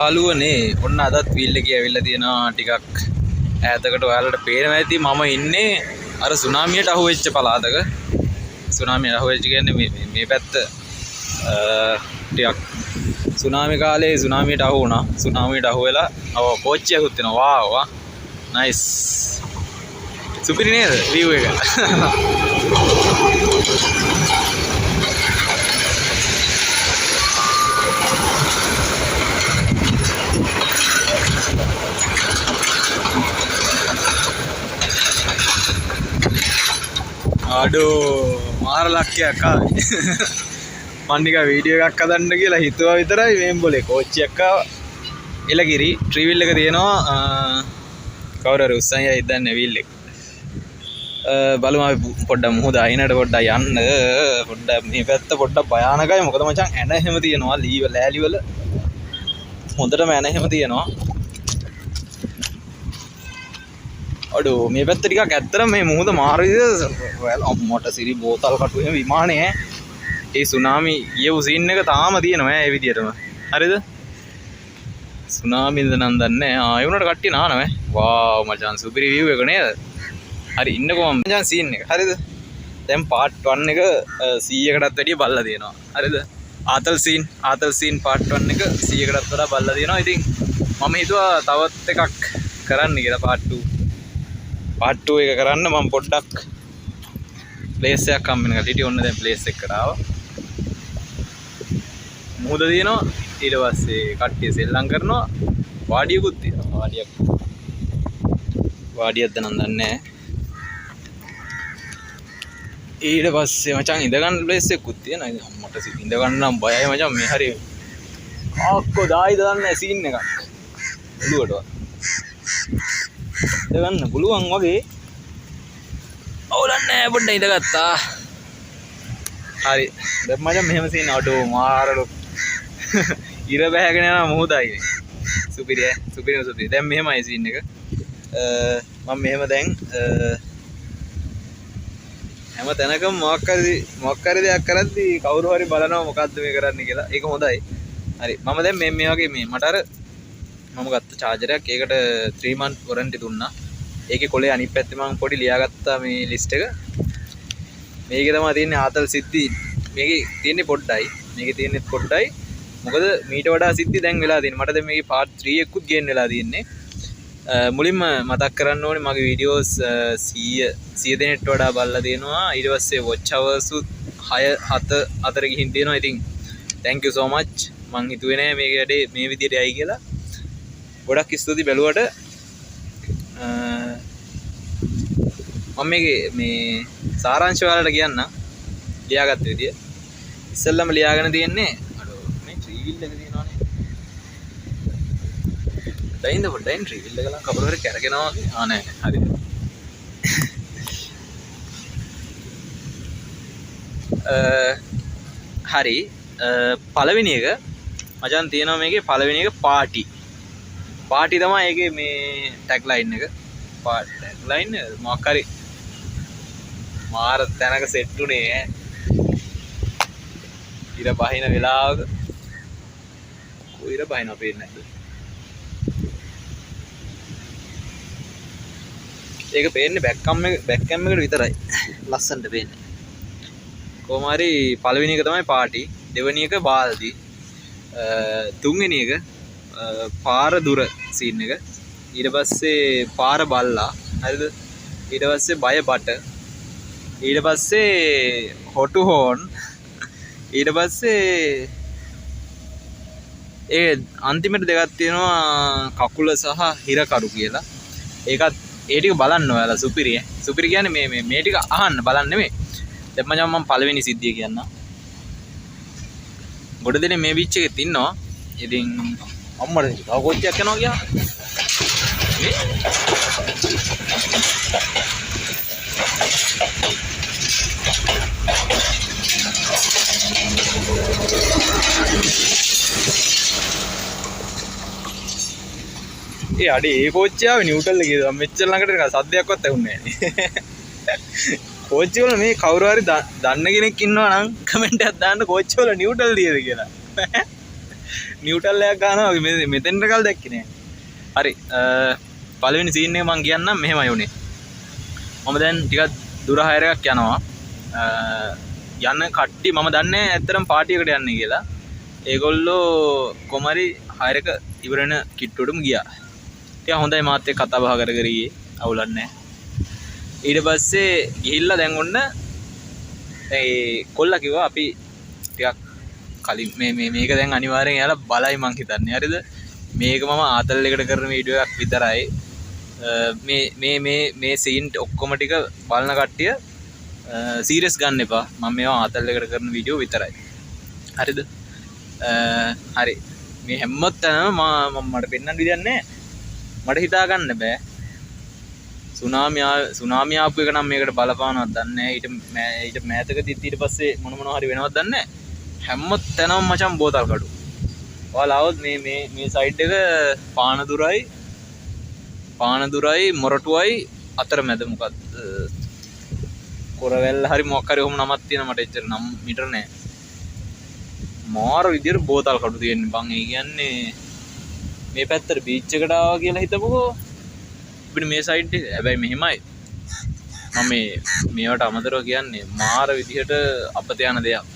යාළුවනේ ඔන්න අදත් වීල් එකේ ඇවිල්ලා තියෙනවා ටිකක් ඈතකට ඔයාලට පේනවා ඇති මම ඉන්නේ අර සුනාමියට අහුවෙච්ච පළාතක. සුනාමියට අහුවෙච්ච කියන්නේ මේ පැත්ත ටිකක් සුනාමි කාලේ සුනාමියට අහු වුණා. සුනාමියට අහු වෙලා කෝච්චියකුත් වෙනවා. Wow nice. සුපිරි නේද view එක? Aduh, මාර ලක්කයක් ආවේ. මම නිකන් වීඩියෝ එකක් හදන්න කියලා හිතුවා විතරයි මේන් બોලේ කෝච්චියක් ආවා. එලගිරි ට්‍රිවිල් එක තියෙනවා. කවුරු හරි උස්සන් යයි දන්නේ වීල් එක. බලමු අපි පොඩ්ඩක් මුහුද අයිනට පොඩ්ඩක් යන්න. පොඩ්ඩක් මේ පැත්ත පොඩ්ඩක් භයානකයි. මොකද මචං ඇන එහෙම තියෙනවා. ලෑලි වල හොඳටම ඇන එහෙම තියෙනවා. අඩෝ මේ පැත්ත ටිකක් ඇත්තටම මේ මුහුද මාර විදිහට අම්මට සිරි බෝතල් කටු එහෙම විමානේ ඒ සුනාමි ගියපු සීන් එක තාම තියෙනවා ඒ විදිහටම. හරිද? සුනාමිද නම් දන්නේ නැහැ. ඒ වුණාට කට්ටිය නානවා. වාව් මචං සුපිරි view එක නේද? හරි ඉන්නකො මම මචං සීන් එක. හරිද? දැන් part 1 එක 100කටත් වැඩිය බලලා තියෙනවා. හරිද? ආතල් සීන් part 1 එක 100කටත් වඩා බලලා තියෙනවා. ඉතින් මම හිතුවා තවත් එකක් කරන්න කියලා part 2. part 2 එක කරන්න මම පොඩ්ඩක් ප්ලේස් එකක් හම්බෙන්න ගත්තා. ඊට ඔන්න දැන් ප්ලේස් එකකට ආවා. මුහුද දිනනවා. ඊට පස්සේ කට්ටිය සෙල්ලම් කරනවා. වාඩියකුත් තියෙනවා. වාඩියක්ද නම් දන්නේ නැහැ. ඊට පස්සේ මචං ඉඳ ගන්න ප්ලේස් එකකුත් තියෙනවා. ඉතින් අම්මට ඉඳ ගන්න නම් බයයි මචං මේ හරිය. ආක්කෝ දායිද දන්නේ සීන් එකක්. ඔළුවට. ඉඳ ගන්න පුළුවන් වගේ. අවුලක් නැහැ පොඩ්ඩක් ඉඳගත්තා. හරි. දැන් මචං මෙහෙම සීන් අඩෝ මාරලු. ඉර බෑගෙන යනවා මුහුදයි. සුපිරි. දැන් මෙහෙමයි සීන් එක. මම මෙහෙම දැන් හැම තැනකම මොකක් හරි දෙයක් කරද්දී කවුරු හරි බලනවා මොකද්ද මේ කරන්නේ කියලා. ඒක හොඳයි. හරි. මම දැන් මේ වගේ මට අර මම ගත්ත චාර්ජර් එකක්. ඒකට 3 month warranty දුන්නා. ඒකේ කොලේ අනිත් පැත්තේ මම පොඩි ලියාගත්තා මේ ලිස්ට් එක. මේකේ තමයි තියෙන්නේ ආතල් සිද්ධි. මේකේ තියෙන්නේ පොඩ්ඩයි. මොකද මීට වඩා සිද්ධි දැන් වෙලා තියෙන්නේ. මට දැන් මේකේ part 3 එකකුත් ගේන්න වෙලා තියෙන්නේ. මුලින්ම මතක් කරන්න ඕනේ මගේ වීඩියෝස් 100 දෙනෙක්ට වඩා බලලා තියෙනවා. ඊට පස්සේ watch hours 6-7 අතර ගිහින් තියෙනවා. ඉතින් thank you so much. මං හිතුවේ නෑ මේක වැඩේ මේ විදිහට යයි කියලා. ගොඩක් ස්තුති බැලුවට. මම මේ සාරාංශය වලට කියන්න ලියාගත්ත විදිය. ඉස්සෙල්ලම ලියාගෙන තියෙන්නේ මේ ට්‍රිවිල් එක තියෙනවානේ. දැන් පොඩ්ඩෙන් ට්‍රිවිල් එක ලං කවුරු හරි කරගෙනවා වගේ. නෑ හරිද. හරි පළවෙනි එක මචං තියෙනවා මේකේ පළවෙනි එක පාටි තමයි ඒකේ මේ ටැග් ලයින් එක. ටැග් ලයින් මොකක් හරි මාර තැනක සෙට් උනේ ඈ. ඉර බහින වෙලාවක කොයිර බහිනව පේන්නේ නැද්ද? ඒක පේන්නේ බෑක් කැම් එකට විතරයි. ලස්සනට පේන්නේ. කොහොම හරි පළවෙනි එක තමයි පාටි. දෙවෙනි එක බාල්දි. තුන්වෙනි එක පාර දුර සීන් එක. ඊට පස්සේ පාර බල්ලා. හරිද? ඊට පස්සේ බය බට. ඊට පස්සේ හොටු හෝන්. ඊට පස්සේ ඒ අන්තිමට දෙකක් තියෙනවා කකුල සහ හිරකරු කියලා. ඒකත් ඒ ටික බලන්න ඔයාලා සුපිරි කියන්නේ මේ ටික අහන්න බලන්න නෙමෙයි. දැන් මම පළවෙනි සිද්ධිය කියන්නම්. ගොඩ දෙනේ මේ බීච් එකෙත් ඉන්නවා. ඉතින් අම්මට තව කොච්චියක් යනවා ගියා. ඒ අඩේ ඒ කෝච්චිය ආවේ නිව්ටල් එකේ. මෙච්චර ළඟට නිකන් සද්දයක්වත් ඇහුන්නේ නැහැ. කෝච්චි වල මේ කවුරු හරි දන්න කෙනෙක් ඉන්නවා නම් කමෙන්ට් එකක් දාන්න කෝච්චි වල නිව්ටල් දියද කියලා. නිව්ටල් එකක් ගන්නවා වගේ මෙතෙන්ට කල් දැක්කේ නෑ. හරි පළවෙනි සීන් එක මම කියන්නම් මෙහෙමයි උනේ. මම දැන් ටිකක් දුර හයර් එකක් යනවා. යන කට්ටිය මම දන්නේ ඇත්තටම පාටි එකට යන්නේ කියලා. ඒගොල්ලෝ කොමරි හයර් එක ඉවරන කිට්ටුවටම ගියා. ටික හොඳයි මාත් එක්ක කතා බහ කර කර ගියේ. අවුලක් නැහැ. ඊට පස්සේ ගිහිල්ලා දැන් ඔන්න ඒ කොල්ලා කිව්වා අපි ටිකක් කලින් මේක දැන් අනිවාර්යෙන් එයාලා බලයි මං හිතන්නේ. හරිද? මේක මම ආතල් එකට කරන වීඩියෝ එකක් විතරයි. මේ සීන් ඔක්කොම ටික බලන කට්ටිය සීරියස් ගන්න එපා. මම මේවා ආතල් එකට කරන වීඩියෝ විතරයි. හරිද? හරි. මේ හැමතැනම මට පෙන්වන්න විදියක් නැහැ. මට හිතා ගන්න බෑ. සුනාමි ආපු එක නම් මේකට බලපානවත් දන්නේ නැහැ. ඊට මෑතකදී ඊට පස්සේ මොනවා හරි වෙනවද දන්නේ නැහැ. හැම තැනම මචං බෝතල් කඩු. ඔයාලා આવොත් මේ සයිඩ් එක පානදුරයි මොරටුවයි අතරමැද මොකක්ද කොරවැල්ල හරි මොකක් හරි ඔහොම නමක් තියෙන මට එච්චර නම් මීටර නෑ. මාර විදියට බෝතල් කඩු තියෙන්නේ බං. ඒ කියන්නේ මේ පැත්තට බීච් එකට ආවා කියලා හිතමුකෝ. අපිට මේ සයිඩ් එක හැබැයි මෙහෙමයි. මම මේවට අමතරව කියන්නේ මාර විදියට අපත යන දෙයක්.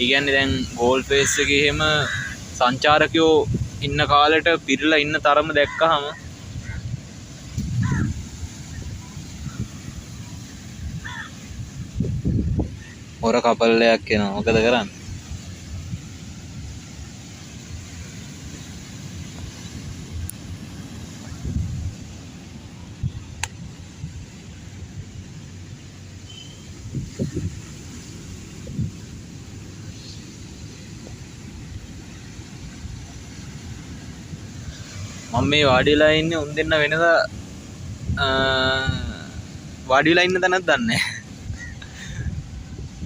ඒ කියන්නේ දැන් ගෝල් ෆේස් එකේ එහෙම සංචාරකයෝ ඉන්න කාලෙට පිරලා ඉන්න තරම දැක්කහම හොර කපල්ලයක් එනවා. මොකද කරන්නේ? මම මේ වාඩිලා ඉන්නේ උන් දෙන්න වෙනදා වාඩිලා ඉන්න තැනක් දන්නේ නැහැ.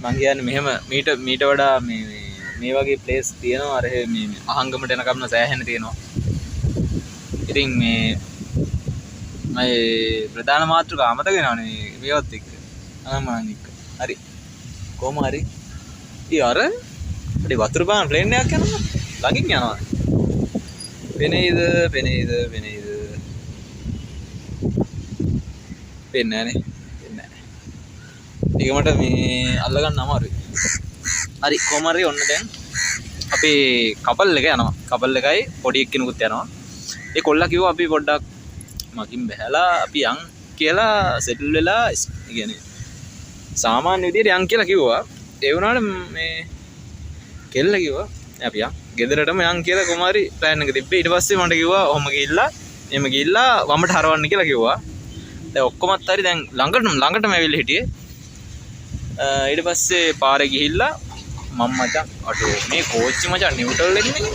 මං කියන්නේ මෙහෙම මීට වඩා මේ වගේ ප්ලේස් තියෙනවා. අර මේ අහංගමට එනකම් සෑහෙන තියෙනවා. ඉතින් මම ප්‍රධාන මාතෘකාව අමතක වෙනවනේ මේවත් එක්ක. අනම්මන් එක්ක. හරි. කොහොම හරි. ඊ අර වතුර පාන ප්ලේන් එකක් යනවා. ළඟින් යනවා. පෙනේද පෙන්නේ නැහැ. ඒක මට මේ අල්ලගන්න අමාරුයි. හරි කොහොම හරි ඔන්න දැන් අපේ කපල් එක යනවා. කපල් එකයි පොඩි එක්කෙනෙකුත් යනවා. ඒ කොල්ලා කිව්වා අපි පොඩ්ඩක් මකින් බහැලා අපි යන් කියලා සෙටල් වෙලා කියන්නේ සාමාන්‍ය විදියට යන් කියලා කිව්වා. ඒ වුණාට මේ කෙල්ල කිව්වා අපි යන් ගෙදරටම යන් කියලා කොහොම හරි ප්ලෑන් එක තිබ්බේ. ඊට පස්සේ මට කිව්වා ඔහොම ගිහිල්ලා වමට හරවන්න කියලා කිව්වා. දැන් ඔක්කොමත් හරි දැන් ළඟටම ඇවිල්ලා හිටියේ. ඊට පස්සේ පාරේ ගිහිල්ලා මම මචං අඩෝ මේ කෝච්චි මචං නිව්ටල් එන්නේ.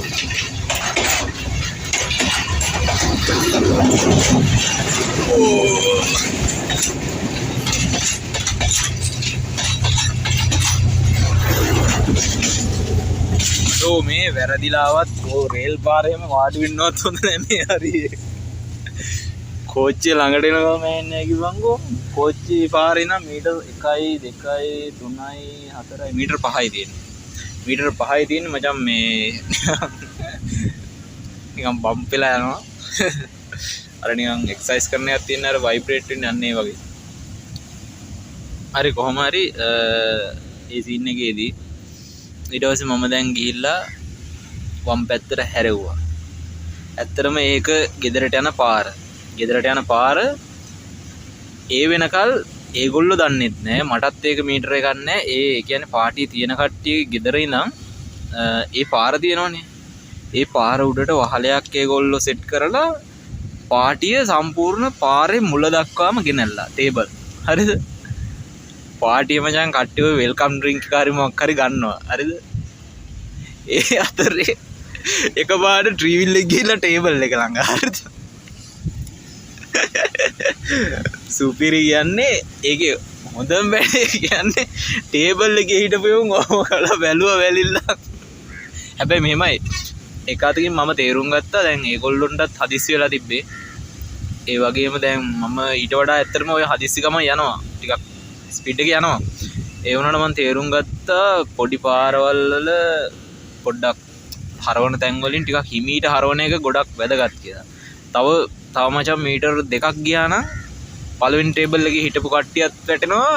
ඕ මේ වැරදිලාවත් රේල් පාරේම වාඩි වෙන්නවත් හොඳ නැහැ මේ හරිය. කෝච්චිය ළඟට එනවා මම එන්නේ කිව්වංගෝ. කෝච්චි පාරේ නම් මීටර් 1 2 3 4 මීටර් 5යි තියෙන්නේ. මීටර් 5යි තියෙන්නේ මචං මේ නිකන් බම්ප් වෙලා යනවා. අර නිකන් එක්සර්සයිස් කරන එකක් තියෙන අර ভাইබ්‍රේට් වෙන්නේ අන්න ඒ වගේ. හරි කොහොම හරි ඒ සීන් එකේදී ඊට පස්සේ මම දැන් ගිහිල්ලා වම් පැත්තට හැරෙව්වා. ඇත්තටම ඒක ගෙදරට යන පාර. ඒ වෙනකල් ඒගොල්ලෝ දන්නෙත් නෑ. මටත් ඒක මීටර එකක් නෑ. ඒ කියන්නේ පාටියේ තියෙන කට්ටිය ගෙදර ඉඳන් ඒ පාර තියෙනවනේ. ඒ පාර උඩට වහලයක් ඒගොල්ලෝ සෙට් කරලා පාටිය සම්පූර්ණ පාරේ මුල දක්වාම ගෙනල්ලා ටේබල්. හරිද? පාටිය මචං කට්ටිය වෙල්කම් ඩ්‍රින්ක් එක හරි මොකක් හරි ගන්නවා. හරිද? ඒ අතරේ එකපාරට ට්‍රීවිල් එක ගිහලා ටේබල් එක ළඟ. හරිද? සුපිරි කියන්නේ ඒකේ හොඳම වැඩේ කියන්නේ ටේබල් එකේ හිටපු උන් ඔහොම කරලා බැලුවා වැලිලා. හැබැයි මෙහෙමයි එක අතකින් මම තේරුම් ගත්තා දැන් ඒගොල්ලොන්ටත් හදිස්සි වෙලා තිබ්බේ. ඒ වගේම දැන් මම ඊට වඩා ඇත්තටම ඔය හදිස්සි ගම යනවා. ටිකක් ස්පීඩ් එක යනවා. ඒ වුණාට මම තේරුම් ගත්තා පොඩි පාරවල් වල පොඩ්ඩක් හරවන තැන් වලින් ටිකක් හිමීට හරවන එක ගොඩක් වැදගත් කියලා. තව මචං මීටර් 2ක් ගියා නම් පළවෙනි ටේබල් එකේ හිටපු කට්ටියත් වැටෙනවා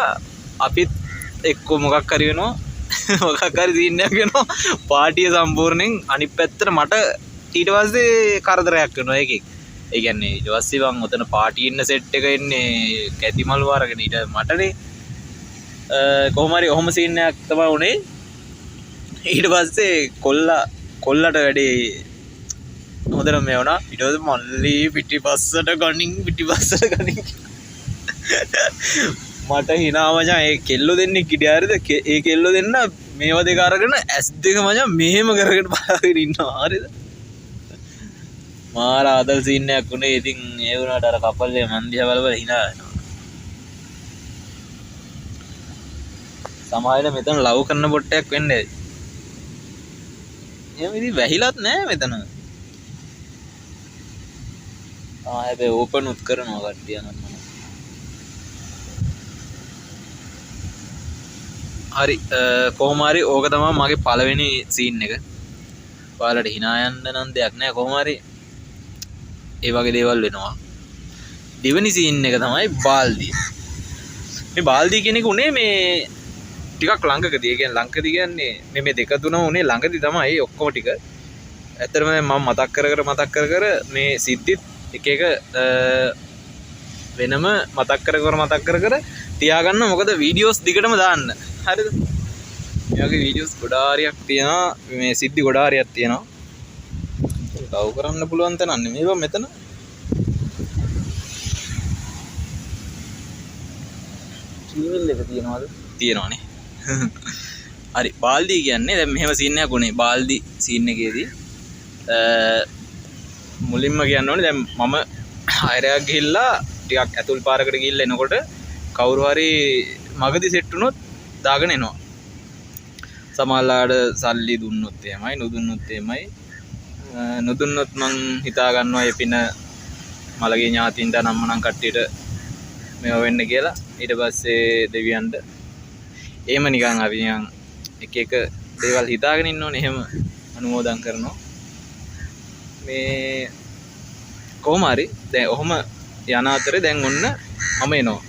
අපිත් එක්ක මොකක් හරි වෙනවා මොකක් හරි සීන් එකක් වෙනවා පාටිය සම්පූර්ණයෙන් අනිත් පැත්තට මට ඊට පස්සේ කරදරයක් වෙනවා ඒකෙන්. ඒ කියන්නේ ඊට පස්සේ මං ඔතන පාටි ඉන්න සෙට් එක එන්නේ කැතිමලු අරගෙන ඊට මටනේ කොහොම හරි ඔහොම සීන් එකක් තමයි උනේ. ඊට පස්සේ කොල්ලට වැඩේ හොඳට මේ වුණා. ඊට පස්සේ මල්ලි පිටිපස්සට ගනින් මට හිනා මචං ඒ කෙල්ලෝ දෙන්නේ කිඩි හරිද ඒ කෙල්ලෝ දෙන්න මේව දෙක අරගෙන ඇස් දෙක මචං මෙහෙම කරගෙන බලාගෙන ඉන්නවා හරිද. මාර ආදල් සීන් එකක් උනේ. ඉතින් ඒ වුණාට අර කපල්ලේ මන් දිහා බල හිනා යනවා. සමහරවිට මෙතන ලව් කරන පොට්ටයක් වෙන්නේ. එහෙම ඉතින් වැහිලත් නෑ මෙතන. හැබැයි ඕපන් උත් කරනවා කට්ටිය නම්. හරි කොහොම හරි ඕක තමයි මගේ පළවෙනි සීන් එක. ඔයාලට hina යන්න නම් දෙයක් නෑ. කොහොම හරි ඒ වගේ දේවල් වෙනවා. දෙවෙනි සීන් එක තමයි බාල්දිය. මේ බාල්දිය කියන එක උනේ මේ ටිකක් ළඟකදී. ඒ කියන්නේ ළඟකදී කියන්නේ මේ දෙක තුන උනේ ළඟදී තමයි ඔක්කොම ටික. ඇත්තටම මම මතක් කර මේ සිද්ධිත් එක වෙනම මතක් කර තියාගන්න. මොකද වීඩියෝස් දිගටම දාන්න. හරිද? මේ වගේ වීඩියෝස් ගොඩාරියක් තියෙනවා. මේ සිද්ධි ගොඩාරියක් තියෙනවා. ලව් කරන්න පුළුවන් තැන නෙමෙයි මෙතන. ටීවල් එක තියෙනවද? තියෙනවනේ. හරි බාල්දි කියන්නේ දැන් මෙහෙම සීන් එකක් උනේ. බාල්දි සීන් එකේදී මුලින්ම කියන්න ඕනේ දැන් මම හයරයක් ගිහිල්ලා ටිකක් ඇතුල් පාරකට ගිහිල්ලා එනකොට කවුරු හරි මගදී සෙට් වුණොත් දාගෙන එනවා. සමහරලාට සල්ලි දුන්නොත් එහෙමයි, නොදුන්නොත් එහෙමයි. නොදුන්නොත් මං හිතා ගන්නවා ඒ පින මලගේ ඥාතින්ට නම්මනම් කට්ටියට මේව වෙන්න කියලා. ඊට පස්සේ දෙවියන්ට එහෙම නිකන් අපි නිකන් එක දේවල් හිතාගෙන ඉන්න ඕනේ. එහෙම අනුමෝදන් කරනවා. මේ කොහොම හරි දැන් ඔහොම යන අතරේ දැන් ඔන්න මම එනවා.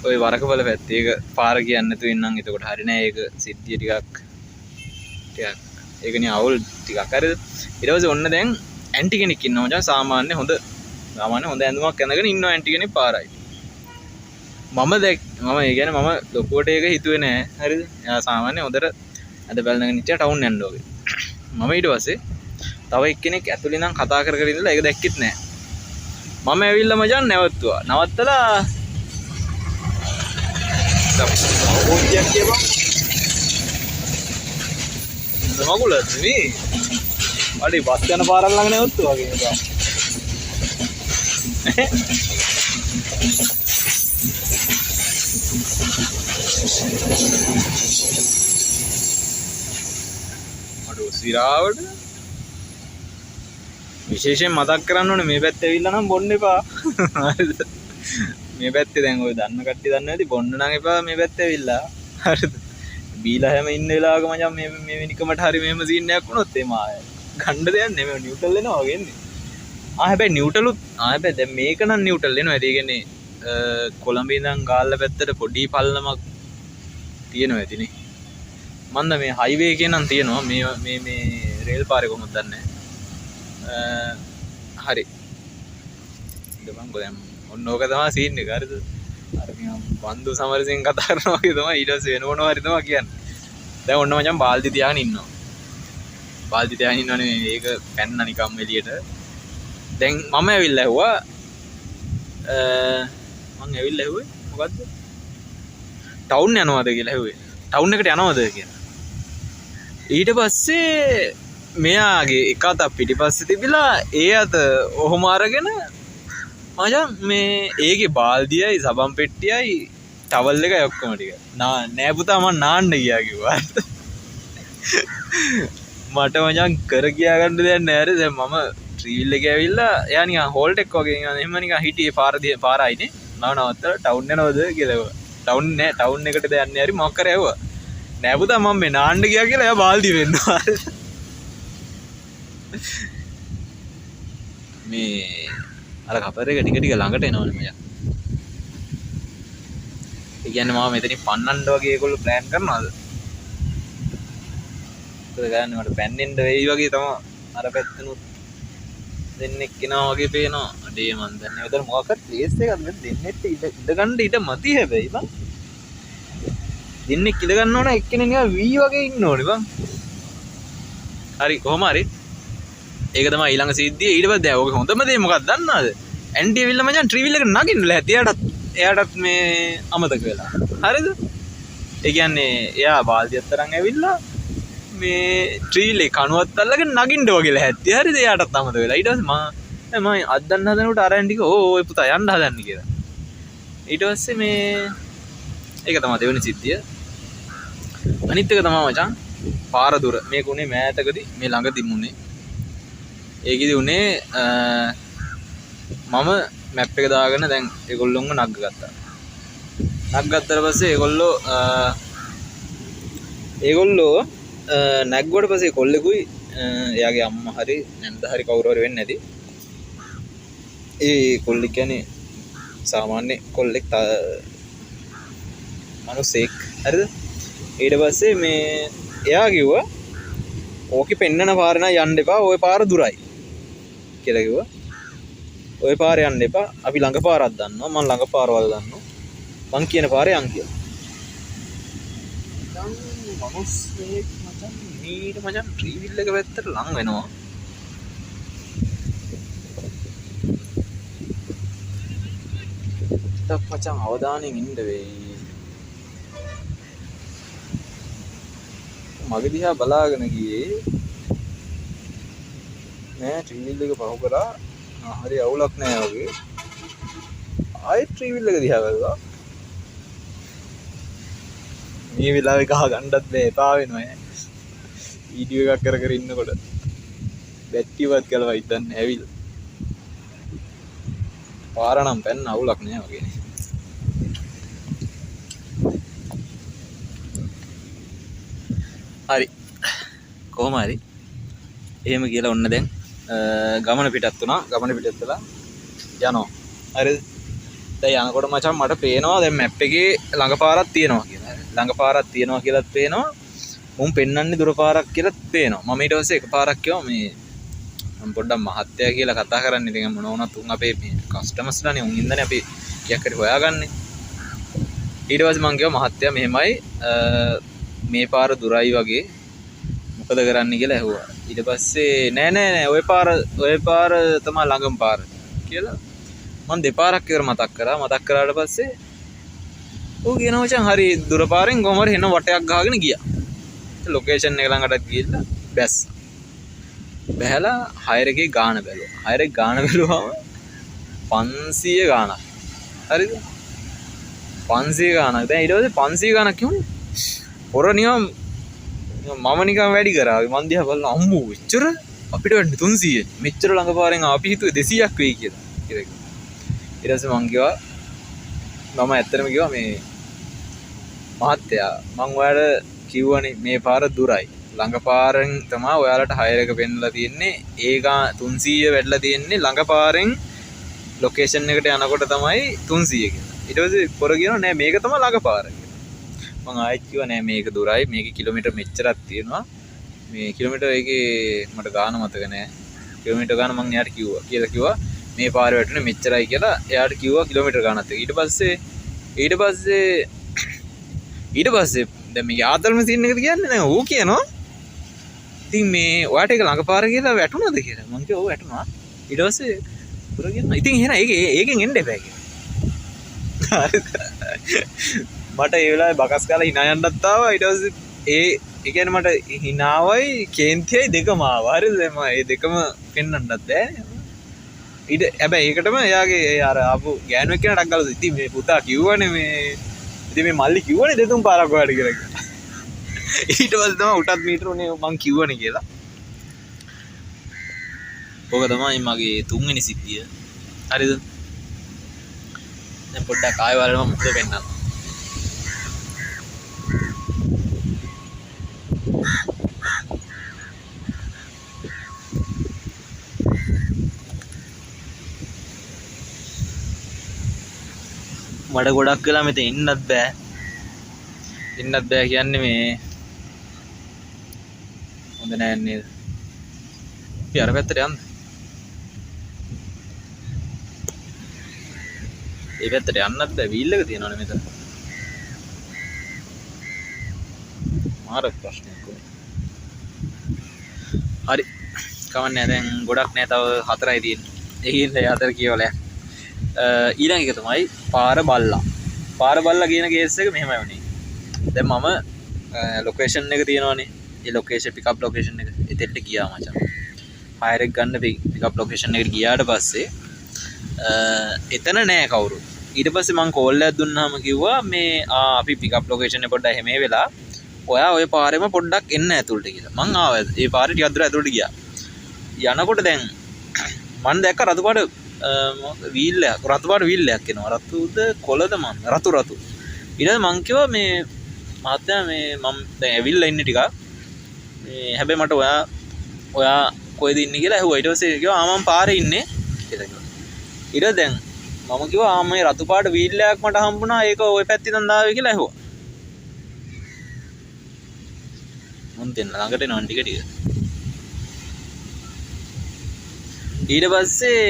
ඔය වරකබල පැත්තේ. ඒක පාර කියන්නේ නැතුව ඉන්නම් එතකොට හරි නෑ. ඒක සිද්ධිය ටිකක් ඒකනේ අවුල් ටිකක් හරිද. ඊට පස්සේ ඔන්න දැන් ඇන්ටි කෙනෙක් ඉන්නවා මචං. සාමාන්‍ය හොඳ ඇඳුමක් ඇඳගෙන ඉන්නවා ඇන්ටි කෙනෙක් පාරයි. මම ඒ කියන්නේ මම ලොකුවට ඒක හිතුවේ නෑ. හරිද? එයා සාමාන්‍ය හොඳට අද බැලනගෙන ඉච්චා ටවුන් යන්න ඕගේ. මම ඊට පස්සේ තව එක්කෙනෙක් ඇතුළේ නම් කතා කර ඉඳලා ඒක දැක්කෙත් නෑ. මම ඇවිල්ලා මචං නැවතුවා. නවත්තලා ඕජියක් කියපන්. මගුලත් නේ. අඩේ බස් යන පාරක් ළඟ නැවතුවා වගේ නේද? අඩෝ සිරාවට විශේෂයෙන් මතක් කරන්න ඕනේ මේ පැත්තේ ඇවිල්ලා නම් බොන්න එපා. හරිද? මේ පැත්තේ දැන් ඔය දන්න කට්ටිය දන්නවා ඇති බොන්න නම් එපා මේ පැත්තේ ඇවිල්ලා. හරිද? බීලා හැම ඉන්න වෙලාවක මචං මේ වෙනිකමට හරි මෙහෙම සීන් එකක් වුණොත් එම ආය ගන්න දෙයක් නෙමෙයි නිව්ටල් වෙනවා වගේ ඉන්නේ. හැබැයි නිව්ටලුත් හැබැයි දැන් මේක නම් නිව්ටල් වෙනවා. ඒ කියන්නේ කොළඹ ඉඳන් ගාල්ල පැත්තට පොඩි පල්ලමක් තියෙනවා ඇතිනේ. මන්ද මේ හයිවේ එකේ නම් තියෙනවා. මේ රේල් පාරේ කොහොමද දන්නේ නැහැ. හරි. ඉතින් දැන් ඔන්න ඕක තමයි සීන් එක. හරිද? අර නිකන් බන්දු සමරසිංහ කතා කරනවා වගේ තමයි. ඊට පස්සේ වෙන මොනවා හරි තමයි කියන්නේ. දැන් ඔන්න මචං බාල්දි තියාගෙන ඉන්නවා. බාල්දි තියාගෙන ඉන්නවනේ. ඒක පැන්න නිකම් එළියට. දැන් මම ඇවිල්ලා ඇහුවා මං ඇවිල්ලා ඇහුවේ මොකද්ද? ටවුන් යනවද කියලා ඇහුවේ. ටවුන් එකට යනවද කියලා. ඊට පස්සේ මෙයාගේ එක අතක් පිටිපස්සේ තිබිලා ඒ අත ඔහොම අරගෙන මචං මේ ඒකේ බාල්දියයි සබන් පෙට්ටියයි ටවල් එකයි ඔක්කොම ටික නෑ පුතා මං නාන්න ගියා කිව්වා. මට මචං කර කියා ගන්න දෙයක් නෑ. හරි දැන් මම ට්‍රීල් එකේ ඇවිල්ලා එයා නිකන් හෝල්ට් එක වගේ නිකන් එහෙම නිකන් හිටියේ පාරයිනේ. මම නවත්තලා ටවුන් යනවද කියලා ඇහුවා. ටවුන් නෑ ටවුන් එකට ද යන්නේ හරි මොකක් කරේ ඇහුවා. නෑ පුතා මම මේ නාන්න ගියා කියලා එයා බාල්දිය වෙන්නවා. මේ අර කපරේක ටික ටික ළඟට එනවනේ මචං. ඒ කියන්නේ මම මෙතනින් පන්නන්න වගේ ඒගොල්ලෝ ප්ලෑන් කරනවාද? මොකද ගන්න මට පැන්නෙන්න වෙයි වගේ තමයි අර පැත්තනොත් දෙන්නෙක් කෙනා වගේ පේනවා. අඩේ මන් දන්නේ උදේ මොකක්වත් ප්ලේස් එකක් දෙන්නෙත් ඉඳ ගන්න ඉඩ මදි හැබැයි බං. දෙන්නෙක් ඉඳ ගන්න ඕන එක්කෙනෙක් නිකන් වී වගේ ඉන්න ඕනේ බං. හරි කොහොම හරි ඒක තමයි ඊළඟ සිද්ධිය. ඊට පස්සේ දැන් ඔක හොඳම දේ මොකක්ද දන්නවද? ඇන්ටි ඇවිල්ලා මචං ට්‍රිවිල් එක නගින්න ලැහැත්. එයාටත් මේ අමතක වෙලා. හරිද? ඒ කියන්නේ එයා බාල්දියත් අරන් ඇවිල්ලා මේ ට්‍රිවිල් එක කණුවත් අල්ලගෙන නගින්න වගේ ලැහැත්. හරිද? එයාටත් අමතක වෙලා. ඊට පස්සේ මම අද්දන්න හදනකොට අර ඇන්ටික ඔය පුතා යන්න හදන්නේ කියලා. ඊට පස්සේ මේ ඒක තමයි දෙවෙනි සිද්ධිය. අනිත් එක තමයි මචං පාර දුර. මේක උනේ මෑතකදී මේ ළඟදී මුනේ. ඒකෙදි උනේ මම මැප් එක දාගෙන දැන් ඒගොල්ලොන්ව නග්ග ගත්තා. නග් ගත්තට පස්සේ ඒගොල්ලෝ නැග්ගුවට පස්සේ කොල්ලෙකුයි එයාගේ අම්මා හරි නැන්ද හරි කවුරු හරි වෙන්නේ නැති. ඒ කොල්ලෙක් කියන්නේ සාමාන්‍ය කොල්ලෙක් මනුස්සෙක්. හරිද? ඊට පස්සේ මේ එයා කිව්වා ඕකේ පෙන්නන පාර නා යන්න එපා. ওই පාර දුරයි කියලා කිව්වා. ওই පාරේ යන්න එපා. අපි ළඟ පාරක් දන්නවා. මම ළඟ පාරවල් දන්නවා. මං කියන පාරේ යන් කියලා. දැන් මනුස්සෙක් මචං මීට මචං ට්‍රිවිල් එක පැත්තට ලං වෙනවා. ටක් මචං අවදානෙන් ඉන්න වෙයි. මගේ දිහා බලාගෙන ගියේ නෑ ට්‍රිවිල් එක පහු කරා. හරි අවුලක් නෑ වගේ. ආයෙත් ට්‍රිවිල් එක දිහා බලලා මේ වෙලාවේ ගහ ගන්නත් බෑ එපා වෙනවා. වීඩියෝ එකක් කර ඉන්නකොට බැට්ටිවත් කළා ඉතින් ඇවිල්ලා. පාර නම් පැන්න අවුලක් නෑ වගේ. හරි කොහොම හරි එහෙම කියලා ඔන්න දැන් ගමන පිටත් වුණා. ගමන පිටත් වෙලා යනවා. හරිද? දැන් යනකොට මචං මට පේනවා දැන් මැප් එකේ ළඟ පාරක් තියෙනවා කියලා. ළඟ පාරක් තියෙනවා කියලාත් පේනවා. මුන් පෙන්වන්නේ දුර පාරක් කියලාත් පේනවා. මම ඊට පස්සේ එක පාරක් කිව්වා මේ මම පොඩ්ඩක් මහත්තයා කියලා කතා කරන්න. ඉතින් මොන වුණත් උන් අපේ මේ කස්ටමර්ස්ලානේ උන් ඉඳන්නේ අපි කීයක් හරි හොයාගන්නේ. ඊට පස්සේ මම කිව්වා මහත්තයා මෙහෙමයි මේ පාර දුරයි වගේ මොකද කරන්න කියලා ඇහුවා. ඊට පස්සේ නෑ ඔය පාර තමයි ළඟම පාර කියලා මම දෙපාරක් විතර මතක් කරා. මතක් කරාට පස්සේ ඌ කියනවා මචං හරි දුර පාරෙන් කොහම හරි එන වටයක් ගහගෙන ගියා. ලොකේෂන් එක ළඟටත් ගිහිල්ලා බැස්සා. බැහැලා හයර් එකේ ගාන බැලුවා. හයර් එක ගාන බැලුවාම 500 ගානක්. හරිද? 500 ගානක්. දැන් ඊට පස්සේ 500 ගානක් කියුනේ. පොර නිකම් මම නිකන් වැඩි කරා. මන් දිහා බලලා අම්මෝ එච්චර අපිට වෙන්නේ 300. මෙච්චර ළඟ පාරෙන් අපි හිතුවේ 200ක් වෙයි කියලා. ඊට පස්සේ මං කිව්වා මම ඇත්තටම කිව්වා මේ මහත්තයා මං ඔයාලට කිව්වනේ මේ පාර දුරයි. ළඟ පාරෙන් තමයි ඔයාලට හයර් එක පෙන්නලා තියෙන්නේ. ඒක 300 වැඩිලා තියෙන්නේ ළඟ පාරෙන් ලොකේෂන් එකට යනකොට තමයි 300 කියලා. ඊට පස්සේ පොර කියනවා නෑ මේක තමයි ළඟ පාර කියලා. මං ආයෙත් කිව්වා නෑ මේක දුරයි. මේකේ කිලෝමීටර් මෙච්චරක් තියෙනවා. මේ කිලෝමීටර් එකේ මට ගාන මතක නෑ. කිලෝමීටර් ගාන මං එයාට කිව්වා මේ පාර වැටුනේ මෙච්චරයි කියලා. එයාට කිව්වා කිලෝමීටර් ගානත් එක. ඊට පස්සේ දැන් මේ ආතල්ම සීන් එකද කියන්නේ දැන් ඌ කියනවා ඉතින් මේ ඔයාට ඒක ළඟ පාර කියලා වැටුණාද කියලා. මං කිව්වා ඔව් වැටුණා. ඊට පස්සේ පුර කියනවා ඉතින් එහෙනම් ඒකෙන් එන්න එපා කියලා. මට ඒ වෙලාවේ බකස් කාලා hina යන්නත් ආවා. ඊට පස්සේ ඒ කියන්නේ මට hinaවයි කේන්තියයි දෙකම ආවා. හරිද? දැන් මම මේ දෙකම පෙන්වන්නත් බෑ. ඊට හැබැයි ඒකටම එයාගේ අර ආපු ගෑනුවෙක් කෙනාට අක්කලා ඉතින් මේ පුතා කිව්වනේ මේ ඉතින් මේ මල්ලි කිව්වනේ දෙතුන් පාරක් ඔයාලට කියලා. ඊට පස්සේ තමයි උටත් මීටර උනේ මං කිව්වනේ කියලා. ඕක තමයි මගේ තුන්වෙනි සිද්ධිය. හරිද? දැන් පොඩ්ඩක් ආයෙ බලන්න මොකද වෙන්නේ. මඩ ගොඩක් වෙලා මෙතන ඉන්නත් බෑ. ඉන්නත් බෑ කියන්නේ මේ හොඳ නෑ නේද? අපි අර පැත්තට යන්න. ඒ පැත්තට යන්නත් බෑ වීල් එක තියෙනවනේ මෙතන. මාර ප්‍රශ්නයක් වුණේ. හරි. කවන්නේ දැන් ගොඩක් නෑ තව 4යි තියෙන්නේ. ඒකින්ද 4 කියවලයක්. ඊළඟ එක තමයි පාර බල්ලා. පාර බල්ලා කියන කේස් එක මෙහෙමයි වුනේ. දැන් මම ලොකේෂන් එක තියෙනවනේ. ඒ ලොකේෂන් පිකප් ලොකේෂන් එක. එතෙන්ට ගියා මචං. හයර් එක ගන්න පිකප් ලොකේෂන් එකට ගියාට පස්සේ එතන නෑ කවුරුත්. ඊට පස්සේ මං කෝල් එකක් දුන්නාම කිව්වා මේ අපි පිකප් ලොකේෂන් එක පොඩ්ඩක් හැමේ වෙලා ඔයා ওই පාරෙම පොඩ්ඩක් එන්න ඇතුළට කියලා. මං ආවා. ඒ පාරේ ටිකක් දුර ඇතුළට ගියා. යනකොට දැන් මං දැක්ක රතු පාට වීල් එකක් රතු පාට වීල් එකක් එනවා. රතුද කොළද මන් රතු. ඊට පස්සේ මං කිව්වා මේ මහත්තයා මේ මම දැන් ඇවිල්ලා ඉන්නේ ටිකක්. මේ හැබැයි මට ඔයා කොහෙද ඉන්නේ කියලා ඇහුවා. ඊට පස්සේ කිව්වා මම පාරේ ඉන්නේ කියලා කිව්වා. ඊට දැන් මම කිව්වා මේ රතු පාට වීල් එකක් මට හම්බුණා. ඒක ওই පැත්තේ ඉඳන් දාවේ කියලා ඇහුවා. මුන් දෙන්න ළඟට එනවා ටික ටික. ඊට පස්සේ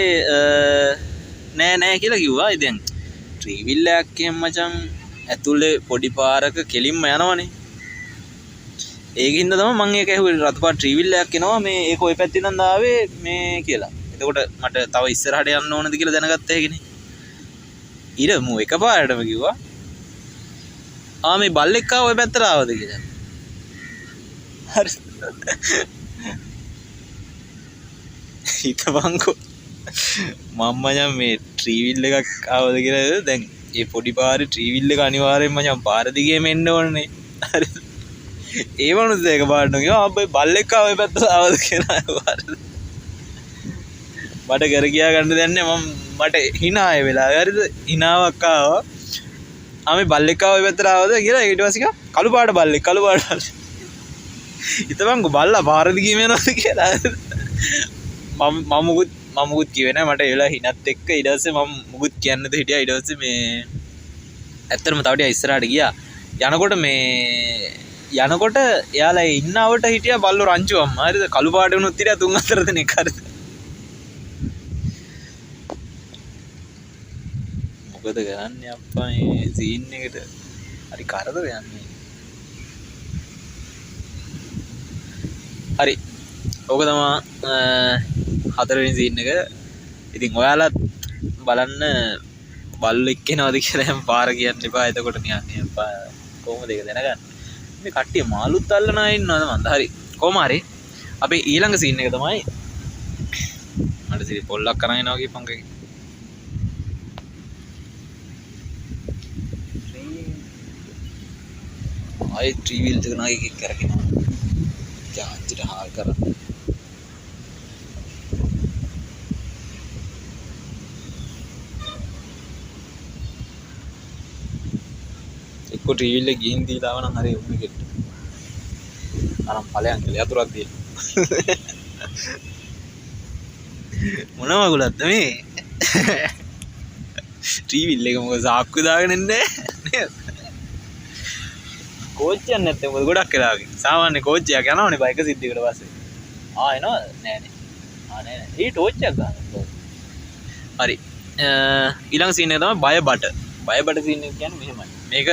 නෑ කියලා කිව්වා. ඉතින් ට්‍රී වීල් එකක් එහෙම මචං ඇතුලේ පොඩි පාරක කෙලින්ම යනවනේ. ඒකින්ද තමයි මම ඒක ඇහුවේ රතු පාට ට්‍රී වීල් එකක් එනවා මේ ඒක ওই පැත්තේ ඉඳන් දාවේ මේ කියලා. එතකොට මට තව ඉස්සරහට යන්න ඕනද කියලා දැනගත්තා ඒකනේ. ඊට මම එකපාරටම කිව්වා මේ බල්ලෙක් ආව ওই පැත්තට ආවද කියලා. හරි. හිතවංකෝ මම මචං මේ ට්‍රී වීල් එකක් ආවද කියලා දැන් ඒ පොඩි පාරේ ට්‍රී වීල් එක අනිවාර්යෙන්ම මචං පාර දිගේම එන්න ඕනේ. හරි. ඒ වුණත් ඒක පාරට ගියා අබ්බයි බල්ලෙක් ආව ওই පැත්තට ආවද කියලා පාරට. මට කර ගියා ගන්න දෙන්නේ මට hina ආය වෙලා. හරිද? hinaවක් ආවා. මේ බල්ලෙක් ආව ওই පැත්තට ආවද කියලා ඊට පස්සේ කිව්වා කළු පාට බල්ලෙක් කළු පාට. හිතවංකෝ බල්ලා පාර දිගේම යනවාද කියලා. මම මුකුත් කිව්වේ නෑ. මට ඒ වෙලාව හිනත් එක්ක ඊට පස්සේ මම මුකුත් කියන්නද හිටියා. ඊට පස්සේ මේ ඇත්තටම තව ටිකක් ඉස්සරහට ගියා. යනකොට එයාලා ඉන්නවට හිටියා බල්ලෝ රංචුවම්ම. හරිද? කළු පාට වුණොත් හිටියා 3-4 දෙනෙක්. හරිද? මොකද කරන්නේ අප්පා මේ සීන් එකට හරි කරදර යන්නේ. හරි. ඕක තමයි 4 වෙනි සීන් එක. ඉතින් ඔයාලත් බලන්න බල්ලෝ එක්කෙනවද කියලා මම පාර කියන්න එපා. එතකොට නිකන් කොහොමද ඒක දැනගන්නේ? මේ කට්ටිය මාළුත් අල්ලන අය ඉන්නවද මන්ද? හරි. කොහොම හරි. අපි ඊළඟ සීන් එක තමයි මට සිරි පොල්ලක් කරන් එනවා කියපංකගේ. ආයි ට්‍රී වීල් එක නාගේ කික් කරගෙන ජාන්තිට හාල් කරා. එක්ක ට්‍රී වීල් එක ගිහින් දීලා ආව නම් හරි උන්නේ කෙට්ට. අරන් ඵලයන් කියලා යතුරක් දීලා. මොන වගුලක්ද මේ? ට්‍රී වීල් එක මොකද සාක්කුව දාගෙන ඉන්නේ නේද? කෝච්චියක් නැත්නම් මොකද ගොඩක් වෙලාවකින් සාමාන්‍ය කෝච්චියක් යනවනේ බයික සිද්ධියකට පස්සේ. එනවද? නෑනේ. නෑ. ඒ ටෝච් එකක් ගන්න. හරි. ඊළඟ සීන් එක තමයි බය බට. බය බට සීන් එක කියන්නේ මෙහෙමයි. මේක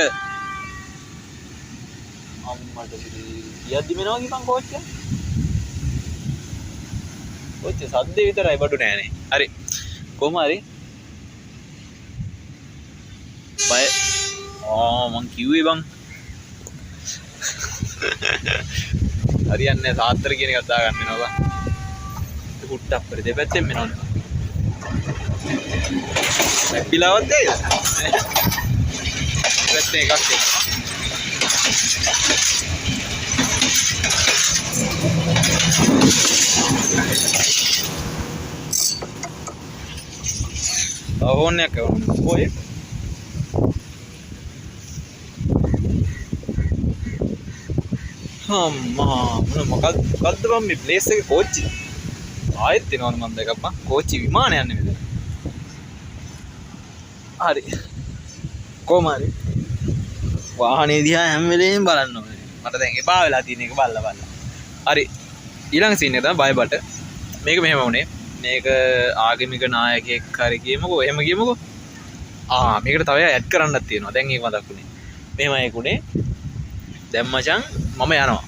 අම්මට කියද්දි මෙනවා කිපන් කෝච්චිය. කෝච්චිය සද්දේ විතරයි බඩු නෑනේ. හරි. කොහොම හරි. බය මං කිව්වේ බං. හරියන්නේ සාත්‍තර කියන එකක් දාගන්න වෙනවා බං. කුට්ටක් පරි දෙපැත්තෙන් මෙනවනේ. පැපිලාවත් ඒක. පැත්තේ එකක් තියෙනවා. ඕනේ කවුරු කොහෙද? මොකක්ද බං මේ ප්ලේස් එකේ කෝච්චි ආයෙත් එනවනේ මම දැක්කප්පා කෝච්චි විමානයක් නෙමෙයි. හරි කොහොම හරි වාහනේ දිහා හැම වෙලේම බලන්න ඕනේ. මට දැන් එපා වෙලා තියෙන එක බලලා. හරි. ඊළඟ සීන් එක තමයි බය බට. මේක මෙහෙම වුණේ. මේක ආගමික නායකයෙක් හරි කියමුකෝ. එහෙම කියමුකෝ. මේකට තව ඇඩ් කරන්නත් තියෙනවා. දැන් ඒක මතක් වුණේ. මෙහෙමයි ඒකුනේ. දැන් මචං මම යනවා.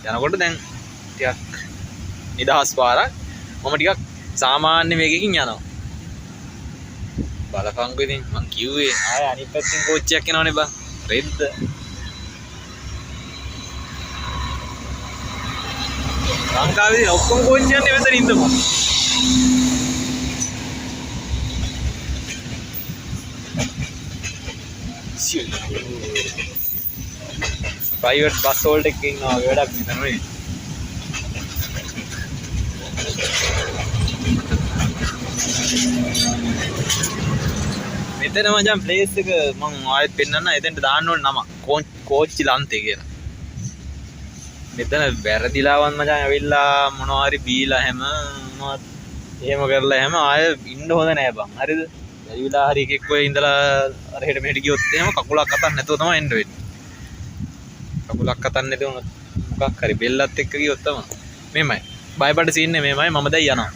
යනකොට දැන් ටිකක් නිදහස් පාරක්. මම ටිකක් සාමාන්‍ය වේගයකින් යනවා. බලපංකෝ ඉතින් මං කිව්වේ ආය අනිත් පැත්තෙන් කෝච්චියක් එනවනේ බං. රෙද්ද. ලංකාවේ ඔක්කොම කෝච්චියන් මෙතන ඉඳමු. ප්‍රයිවට් බස් වලට එකකින් ඉන්නවා වැඩක් මෙතන නේ. මෙතන මචං ප්ලේස් එක මම ආයෙත් පෙන්නන්න එතෙන්ට දාන්න ඕනේ නම කෝච්චි ලන්තේ කියලා. මෙතන වැරදිලාවන් මචං ඇවිල්ලා මොනවා හරි බීලා හැම මොනවද එහෙම කරලා හැම ආයෙ ඉන්න හොඳ නෑ බං. හරිද? ඇවිල්ලා හරි එකෙක් ඔය ඉඳලා අර හෙට මෙහෙට ගියොත් එහෙම කකුලක් අතන්න නැතුව තමයි එන්න වෙන්නේ. කකුලක් අතන්න නැතුව මොකක් හරි බෙල්ලත් එක්ක ගියොත් තමයි. මෙහෙමයි. බයපඩ සීන් එක මෙහෙමයි. මම දැන් යනවා.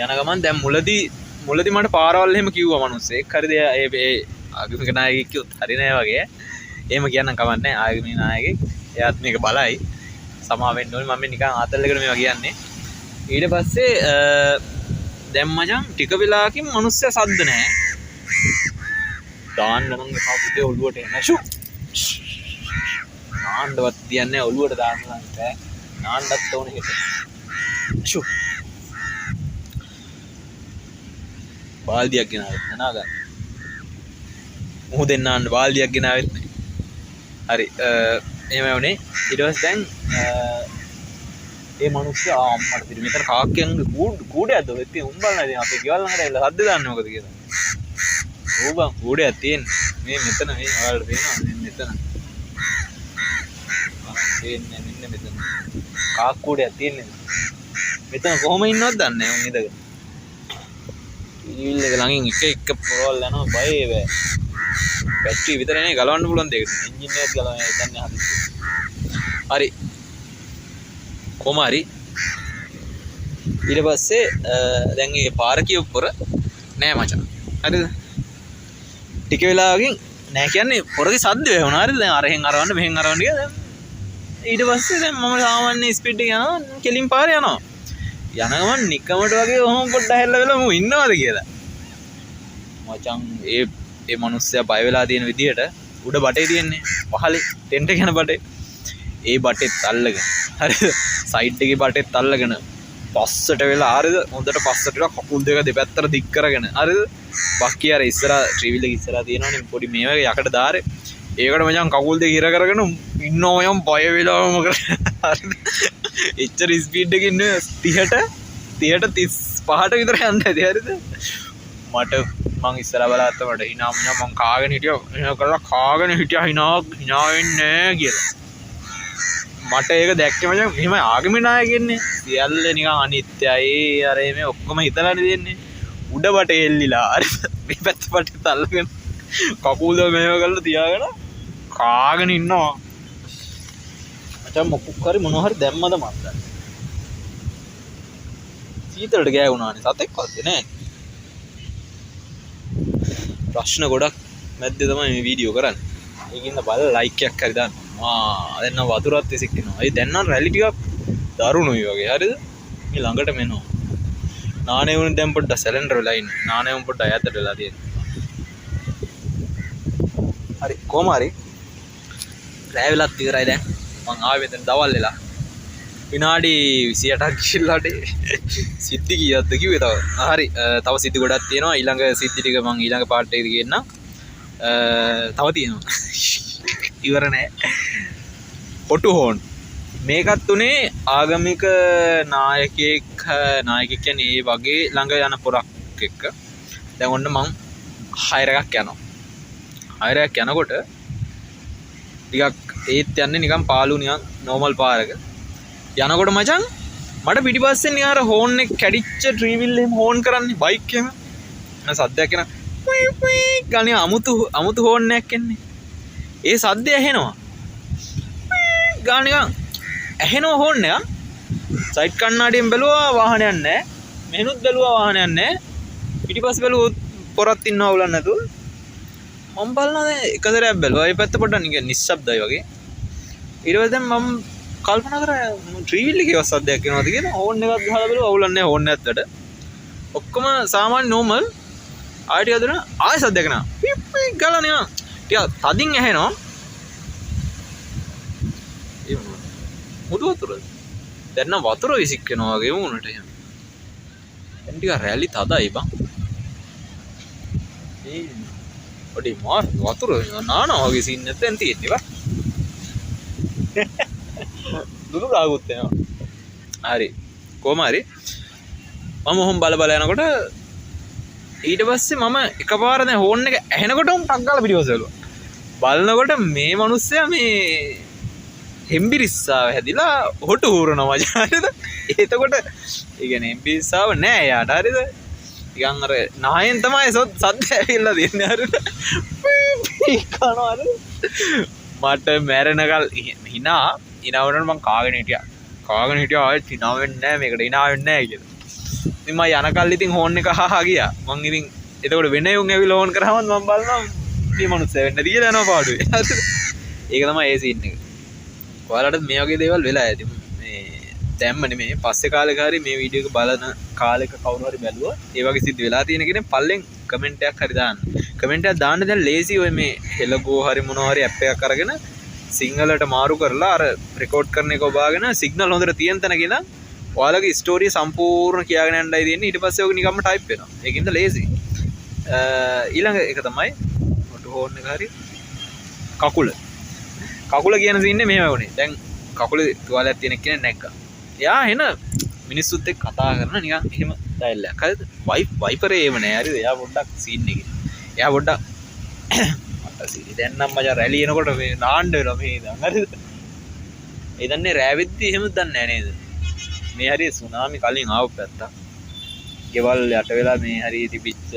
යන ගමන් දැන් මුලදී මට පාරවල් එහෙම කිව්වා මිනිස්සෙක්. හරිද? ඒ ආගමික නායකයෙක් කිව්වොත් හරි නෑ වගේ. එහෙම කියන්න කමක් නෑ. ආගමික නායකයෙක්. එයාත් මේක බලයි. සමා වෙන්න ඕනේ. මම නිකන් ආතල්ලකට මේවා කියන්නේ. ඊට පස්සේ දැන් මචං ටික වෙලාවකින් මිනිස්සයා සද්ද නෑ. දාන්න නම් කවුරුද ඔළුවට එන ෂු. නාන්නවත් තියන්නේ ඔළුවට දාන්න නම් බෑ. නාන්නත් ඕනේ හිත. ෂු. බාල්දියක් ගෙනාවෙත් නෑ නාගා. මොහොතෙන් නාන්න බාල්දියක් ගෙනාවෙත් නෑ. හරි එහෙම වුණේ. ඊට පස්සේ දැන් ඒ මිනිස්සු අම්මට පිට මෙතන කාක්කෙන් කූඩයක්ද ඔය ඉතින් උඹලා ඉතින් අපේ ගෙවල් ළඟට ඇවිල්ලා සද්ද දාන්නේ මොකද කියලා. ඕ බං කූඩයක් තියෙන්නේ. මේ මෙතන මේ ඔයාලට පේනවා මෙතන. තියෙන්නේ මෙන්න මෙතන. කාක් කූඩයක් තියෙන්නේ. මෙතන කොහොම ඉන්නවද දන්නේ නැහැ උන් ඉඳගෙන. ඊවිල් එක ළඟින් එක පොරවල් යනවා බය වේ. බැටරි විතරනේ ගලවන්න පුළුවන් දෙයක. එන්ජින් එකත් ගලවන්න දන්නේ හදිස්සි. හරි. කොමාරි ඊට පස්සේ දැන් මේ පාර කියපොර නෑ මචං. හරිද? ටික වෙලාවකින් නෑ කියන්නේ පොරේ සද්ද වෙනවා. හරිද? දැන් අරහෙන් අරවන්න මෙහෙන් අරවන්න කියලා දැන් ඊට පස්සේ දැන් මම සාමාන්‍ය ස්පීඩ් එක යනවා කෙලින් පාරේ යනවා. යන ගමන් නිකමට වගේ ඔහොම පොඩ්ඩක් හැල්ල වෙලා මම ඉන්නවද කියලා. මචං ඒ මිනිස්සයා බය වෙලා තියෙන විදියට උඩ බටේ තියෙන්නේ පහලේ ටෙන්ට් එක යන බටේ. ඒ බටෙත් අල්ලගෙන හරිද? සයිඩ් එකේ බටෙත් අල්ලගෙන පස්සට වෙලා හරිද? හොඳට පස්සට වෙලා කකුල් දෙක දෙපැත්තට දික් කරගෙන හරිද? බක්කිය අර ඉස්සරහා ට්‍රිවිල් එක ඉස්සරහා තියෙනවනේ පොඩි මේ වගේ යකඩ දාරේ. ඒකට මචං කකුල් දෙක හිර කරගෙන ඉන්නව යම් බය වෙලාවම කරලා හරිද? එච්චර ස්පීඩ් එකකින් 30ට 35ට විතර යන්න ඇති හරිද? මට මං ඉස්සරහා බලාත්ත මට hina මං කාගෙන හිටියා. එහෙම කරලා කාගෙන හිටියා hina වෙන්නේ කියලා. මට ඒක දැක්කේ මචං එහෙම ආගමික නායකයෙන්නේ. සියල්ල නිකන් අනිත්‍යයි. අර මේ ඔක්කොම හිතලානේ දෙන්නේ. උඩ බට එල්ලිලා හරිද? මේ පැත්ත බටත් අල්ලගෙන කකුල් දෙක මෙහෙම කරලා තියාගෙන කාගෙන ඉන්නවා. මචං මොකක් හරි මොනවා හරි දැම්මද මන්ද? සීතලට ගෑවුණානේ. සතෙක් වද්දේ නෑ. ප්‍රශ්න ගොඩක් මැද්දේ තමයි මේ වීඩියෝ කරන්නේ. ඒකින්ද බල ලයික් එකක් හරි දාන්න. දැන් නම් වතුරත් ඉසික් වෙනවා. ඒ දැන් නම් රැලි ටිකක් දරුණුයි වගේ. හරිද? මේ ළඟට මෙනවා. නානේ වුණ දැන් පොඩ්ඩක් සැලෙන්ඩර් වෙලා ඉන්නේ. නානේ වුණ පොඩ්ඩක් ඈතට වෙලා තියෙනවා. හරි කොහම හරි රැය වෙලත් ඉවරයි දැන්. මං ආවේ මෙතන දවල් වෙලා. විනාඩි 28ක් ගිහිල්ලාට සිද්ධි කීයක්ද කිව්වේ තව. හරි තව සිද්ධි ගොඩක් තියෙනවා. ඊළඟ සිද්ධි ටික මං ඊළඟ පාර්ට් එකේදී කියන්නම්. තව තියෙනවා. ඉවර නෑ. ඔටු හෝන් මේකත් උනේ ආගමික නායකයෙක් කියන්නේ ඒ වගේ ළඟ යන පොරක් එක්ක. දැන් ඔන්න මං හයර් එකක් යනවා. හයර් එකක් යනකොට ටිකක් ඒත් යන්නේ නිකන් පාළු නිකන් නෝමල් පාරක. යනකොට මචං මට පිටිපස්සෙන් නිකන් අර හෝන් එක කැඩිච්ච ට්‍රීවිල් එහෙම හෝන් කරන්නේ බයික් එහෙම. මම සද්දයක් එන ගානේ අමුතු හෝන් එකක් එන්නේ. ඒ සද්දය ඇහෙනවා. ගානේ ඇහෙනවා හෝන් එක. සයිඩ් කණ්ණාඩියෙන් බැලුවා වාහනයක් නැහැ. මෙහෙනුත් බැලුවා වාහනයක් නැහැ. පිටිපස්ස බැලුවොත් පොරක් ඉන්නවා උලන් නැතුව. මම බලනවා දැන් එක සැරයක් බැලුවා. ඒ පැත්ත පොඩ්ඩක් නිකන් නිශ්ශබ්දයි වගේ. ඊට පස්සේ දැන් මම කල්පනා කරා ට්‍රීවිල් එකේ සද්දයක් එනවාද කියලා. හෝන් එකක් ගහලා බැලුවා අවුලක් නැහැ හෝන් එකකට. ඔක්කොම සාමාන්‍ය නෝමල්. ආයෙ ටිකක් දුන්නා ආයෙ සද්දයක් එනවා. පිප් පිප් ගාලා නිකන් ටිකක් තදින් ඇහෙනවා. ඒ මොනවද? මුදු වතුරද? දැන් නම් වතුර විසික් වෙනවා වගේ වුණට එහෙම. දැන් ටික රැලි තදයි බං. ඒ ඔඩි මාර් වතුර නානවා වගේ සීන් නැත්නම් දැන් තියෙන්නේ බා. දුරු රාගුත් වෙනවා. හරි. කොහම හරි මම ඔහොම බල යනකොට ඊට පස්සේ මම එකපාර දැන් හෝන් එක ඇහෙනකොටම ටක් ගාලා පිටිපස්ස බැලුවා. බලනකොට මේ මිනිස්සයා මේ හෙම්බිරිස්සාව හැදිලා හොටු හූරනවා මචං. හරිද? එතකොට ඒ කියන්නේ හෙම්බිරිස්සාව නෑ යාට. හරිද? ටිකන් අර නහයෙන් තමයි සද්ද ඇවිල්ලා දෙන්නේ. හරිද? කනවා හරිද? මට මැරෙනකල් හිනාවනට මං කාගෙන හිටියා. ආයෙත් හිනා වෙන්නේ නැහැ මේකට. හිනා වෙන්නේ නැහැ කියලා. ඉතින් මම යනකල් ඉතින් හෝන් එක හහා ගියා. මං ඉතින් එතකොට වෙන යුන් ඇවිල්ලා හෝන් කරාම මම බලනවා මේ මිනිස්සු වෙන්න දීලා යනවා පාඩුවේ. ඒක තමයි ඒ සීන් එක. ඔයාලට මේ වගේ දේවල් වෙලා ඇති. මේ දැම්ම නෙමෙයි පස්සේ කාලෙක හරි මේ වීඩියෝ එක බලන කාලෙක කවුරු හරි බැලුවා ඒ වගේ සිද්ධ වෙලා තියෙන කෙනෙක් පල්ලෙන් කමෙන්ට් එකක් හරි දාන්න. කමෙන්ට් එකක් දාන්න දැන් ලේසි ඔය මේ හෙලගෝ හරි මොනවා හරි ඇප් එකක් අරගෙන සිංහලට මාරු කරලා අර රෙකෝඩ් කරන එක ඔබාගෙන සිග්නල් හොඳට තියෙන තැනක ඉඳන් ඔයාලගේ ස්ටෝරිය සම්පූර්ණ කියාගෙන යන්නයි තියෙන්නේ. ඊට පස්සේ ඔක නිකම්ම ටයිප් වෙනවා. ඒකින්ද ලේසි. ඊළඟ එක තමයි ඔටෝ හෝන් එක හරි කකුල කියන සින්නේ මෙහෙම වුණේ. දැන් කකුලේ තුවාලයක් තියෙන කෙනෙක් නැග්ගා. එයා එන මිනිස්සුත් එක්ක කතා කරන නිකන් එහෙම ඩයල් එකක්. හරිද? වයිපරේ එහෙම නෑ. හරිද? එයා පොඩ්ඩක් සීන් එකේ. එයා පොඩ්ඩක් මට සීනි දැන් නම් මචං රැලි එනකොට මේ නාන්න වෙනවා මේ දැන්. හරිද? ඒ දන්නේ රෑවෙද්දි එහෙම දන්නේ නෑ නේද? මේ හරිය සුනාමි කලින් ආව පැත්ත. ගෙවල් යට වෙලා මේ හරිය තිබිච්ච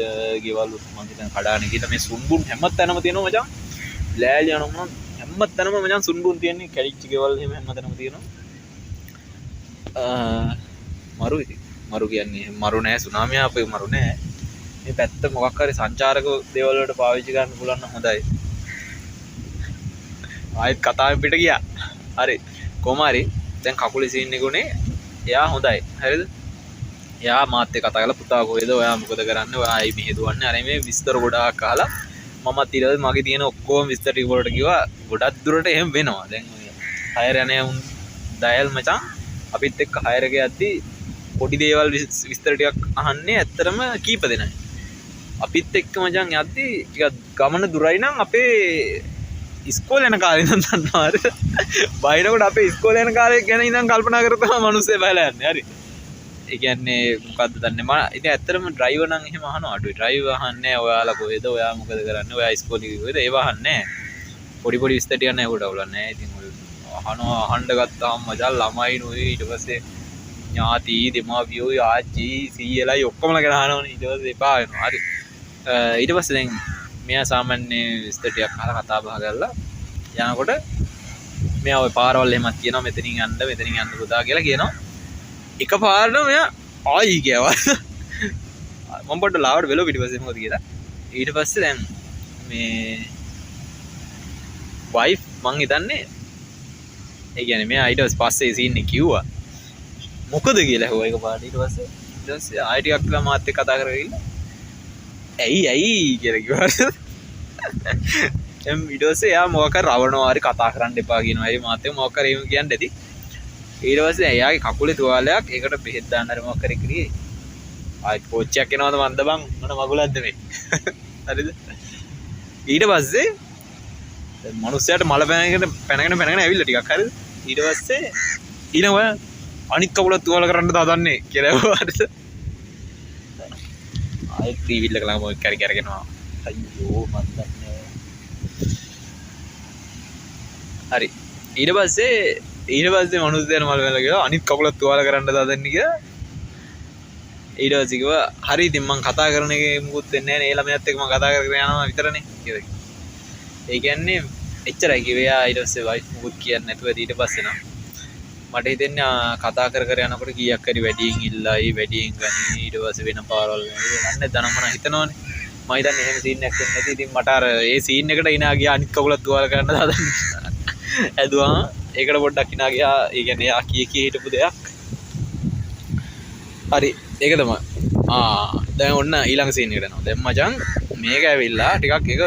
ගෙවල් මම හිතන කඩාන ගිහලා මේ සුන්බුන් හැමතැනම තියෙනවා මචං. ලෑලි යනවා හැමතැනම මචං සුන්බුන් තියෙන්නේ. කැලිච්ච ගෙවල් එහෙම හැමතැනම තියෙනවා. මරු ඉතින් මරු කියන්නේ මරු නෑ සුනාමිය ආපේ මරු නෑ. මේ පැත්ත මොකක් හරි සංචාරක දේවල් වලට පාවිච්චි කරන්න පුළුවන් නම් හොඳයි. ආයෙත් කතාවෙන් පිට ගියා. හරි. කොහම හරි දැන් කකුලේ සීන් එක උනේ. එයා හොඳයි. හරිද? එයා මාත් එක්ක කතා කරලා පුතා කොහෙද? ඔයා මොකද කරන්නේ? ඔයා ඇයි මෙහෙ දුවන්නේ? අර මේ විස්තර ගොඩාක් අහලා මමත් ඊට මගේ තියෙන ඔක්කොම විස්තර ටික වලට කිව්වා. ගොඩක් දුරට එහෙම වෙනවා. දැන් ඔය හයර යන්නේ උන් ඩයල් මචං අපිත් එක්ක හයර එක යද්දි පොඩි දේවල් විස්තර ටිකක් අහන්නේ ඇත්තටම කීප දෙනයි. අපිත් එක්ක මචං යද්දි ටිකක් ගමන දුරයි නම් අපේ ඉස්කෝලේ යන කාලේ ඉඳන් දන්නවා. හරිද? බයිනකොට අපේ ඉස්කෝලේ යන කාලේ ගැන ඉඳන් කල්පනා කරපුවා මිනිස්සේ බයලා යන්නේ. හරි. ඒ කියන්නේ මොකද්ද දන්නේ මම ඉතින් ඇත්තටම ඩ්‍රයිවර් නම් එහෙම අහනවා අඩුයි. ඩ්‍රයිවර් අහන්නේ ඔයාලා කොහෙද? ඔයා මොකද කරන්නේ? ඔයා ඉස්කෝලේ කොහෙද? ඒව අහන්නේ නැහැ. පොඩි විස්තර ටිකක් නෑ උඩ අවුලක් නෑ. ඉතින් ඔය අහන්න ගත්තාම මචං ළමයි නුයි ඊට පස්සේ ඥාති දෙමාපියෝ ආච්චි සීයලයි ඔක්කොමලා ගැන අහනවනේ. ඊට පස්සේ එපා වෙනවා. හරි. ඊට පස්සේ දැන් මෙයා සාමාන්‍ය විස්තර ටිකක් අහලා කතා බහ කරලා යනකොට මෙයා ওই පාරවල් එහෙමත් කියනවා මෙතනින් යන්න පුතා කියලා කියනවා. එකපාරටම මෙයා ආයි කියවා. මම පොඩ්ඩ ලාවට වෙලෝ පිටිපස්සේ මොකද කියලා. ඊට පස්සේ දැන් මේ වයිෆ් මං හිතන්නේ ඒ කියන්නේ මෙයා ඊට පස්සේ සීන් එක කිව්වා. මොකද කියලා ඇහුවා එකපාරට. ඊට පස්සේ ආයෙ ටිකක් කියලා මාත් එක්ක කතා කරගෙන ඇයි කියලා කිව්වා. එම් ඊට පස්සේ එයා මොකක් හරි රවණවා හරි කතා කරන්න එපා කියනවා. ඒ මාත් එක්ක මොකක් හරි එහෙම කියන්න ඇති. ඊට පස්සේ එයාගේ කකුලේ තුවාලයක් ඒකට බෙහෙත් දාන්න හරි මොකක් හරි කිරියේ. ආයෙත් කෝච්චියක් එනවද මන්ද බං මොන මගුලක්ද මේ. හරිද? ඊට පස්සේ මනුස්සයාට මල පැනගෙන ඇවිල්ලා ටිකක් හරිද? ඊට පස්සේ ඊළඟ අනිත් කකුල තුවාල කරන්න දාදන්නේ කියලා හරිද? ආයෙත් ටීවී එක ළඟම කරගෙනවා. අයියෝ මන් දන්නේ. හරි. ඊට පස්සේ මනුස්සයාට මල පැනලා ගියා අනිත් කකුල තුවාල කරන්න දාදන්නේ කියලා. ඊට පස්සේ කිව්වා හරි ඉතින් මං කතා කරන එකේ මුකුත් වෙන්නේ නැහැ නේ. ඒ ළමයාත් එක්ක මං කතා කරගෙන යනවා විතරනේ කියලා. ඒ කියන්නේ එච්චරයි කිව්වේ. යා ඊට පස්සේ වයිෆ් මුකුත් කියන්නේ නැතුව ඊට පස්සේ නම් මට හිතෙන්නේ කතා කර කර යනකොට කීයක් හරි වැඩියෙන් ඉල්ලයි වැඩියෙන් ගනි ඊට පස්සේ වෙන පාරවල් නෑ දනම් මම හිතනවනේ. මම හිතන්නේ එහෙම සීන් එකක් වෙන්නේ නැති. ඉතින් මට අර ඒ සීන් එකට ඉනා ගියා අනිත් කකුලත් තුවාල කරන්න දාන්න. ඇදුවා. ඒකට පොඩ්ඩක් ඉනා ගියා. ඒ කියන්නේ යා කී හිටපු දෙයක්. හරි ඒක තමයි. දැන් ඔන්න ඊළඟ සීන් එකට යනවා. දැන් මචං මේක ඇවිල්ලා ටිකක් ඒක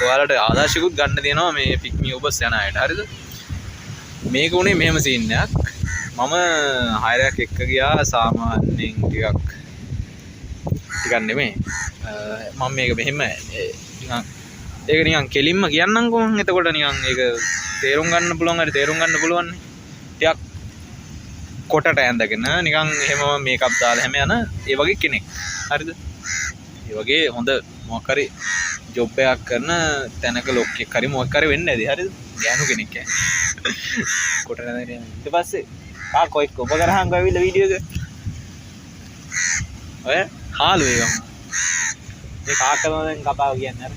ඔයාලට ආදර්ශිකුත් ගන්න දෙනවා මේ පික් මී ඔබස් යන අයට. හරිද? මේක උනේ මෙහෙම සීන් එකක්. මම හයරයක් එක්ක ගියා සාමාන්‍යයෙන් ටිකක් නෙමෙයි. මම මේක මෙහෙම නිකන් ඒක නිකන් කෙලින්ම කියන්නම්කෝ මම. එතකොට නිකන් ඒක තේරුම් ගන්න පුළුවන් හරි තේරුම් ගන්න පුළුවන් නේ. ටිකක් කොටට ඇඳගෙන නිකන් එහෙම මේකප් දාලා හැම යන ඒ වගේ කෙනෙක්. හරිද? ඒ වගේ හොඳ මොකක් හරි ජොබ් එකක් කරන තැනක ලොක්ෙක් හරි මොකක් හරි වෙන්නේ නැති. හරිද? ගෑනු කෙනෙක් කොටට ඇඳගෙන ඊට පස්සේ කොයි ඔබ කරහන් ගවිල වීඩියෝ එක ඔය හාලු ඒකම මේ කාකම දැන් කතාව කියන්නේ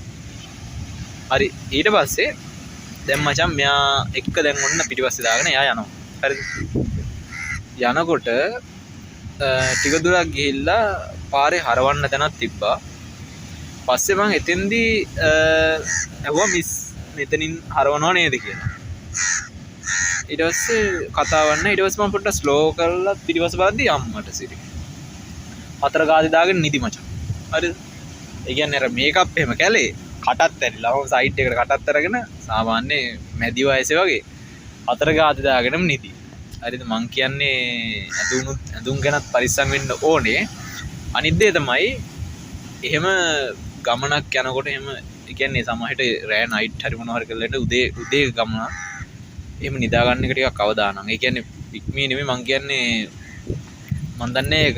හරි. ඊට පස්සේ දැන් මචං මෙයා එක්ක දැන් ඔන්න පිටිපස්සේ දාගෙන එයා යනවා. හරිද? යනකොට ටික දුරක් ගිහිල්ලා පාරේ හරවන්න තැනක් තිබ්බා. පස්සේ මං එතෙන්දී ඇහුවා මිස් මෙතනින් හරවනව නේද කියලා. ඊට පස්සේ කතාවන්න ඊට පස්සේ මම පොඩ්ඩක් ස්ලෝ කරලා පිටිපස්ස බලද්දි අම්මට සිරි. හතර ගාදි දාගෙන නිදි මචං. හරිද? ඒ කියන්නේ අර මේකප් එහෙම කැලේ කටත් ඇරිලා ඔහොම සයිඩ් එකට කටත් අරගෙන සාමාන්‍ය මැදි වයසේ වගේ හතර ගාදි දාගෙනම නිදි. හරිද? මං කියන්නේ ඇඳුම් ගැනත් පරිස්සම් වෙන්න ඕනේ. අනිත් දේ තමයි එහෙම ගමනක් යනකොට එහෙම ඒ කියන්නේ සමහරට රෑ නයිට් හරි මොනවා හරි කරලා උදේ ගමන එහෙම නිදා ගන්න එක ටිකක් අවදානම්. ඒ කියන්නේ පික්මී නෙමෙයි මං කියන්නේ මං දන්නේ ඒක.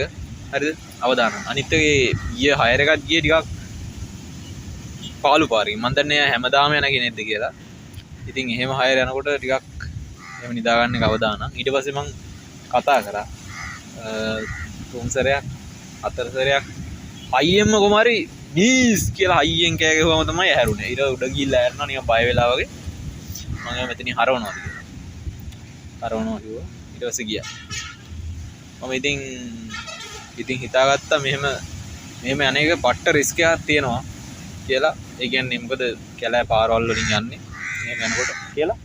හරිද? අවදානම්. අනිත් එකේ ඊයේ හයර් එකක් ගියේ ටිකක් පාළු පාරේ. මං දන්නේ හැමදාම යන කෙනෙක්ද කියලා. ඉතින් එහෙම හයර් යනකොට ටිකක් එහෙම නිදා ගන්න එක අවදානම්. ඊට පස්සේ මං කතා කරා තුන් සැරයක් හතර සැරයක් අයියෙන්ම කොමාරි මීස් කියලා අයියෙන් කෑ ගැහුවම තමයි ඇහැරුනේ. ඊට උඩ ගිහිල්ලා ඇරනවා නිකන් බය වෙලා වගේ. මම මෙතනින් හරවනවා කියලා. හරවනවා කිව්වා. ඊට පස්සේ ගියා. මම ඉතින් හිතාගත්තා මෙහෙම යන එක පට්ට රිස්ක් එකක් තියෙනවා කියලා. ඒ කියන්නේ මොකද කැලෑ පාරවල් වලින් යන්නේ. එහෙම යනකොට කියලා.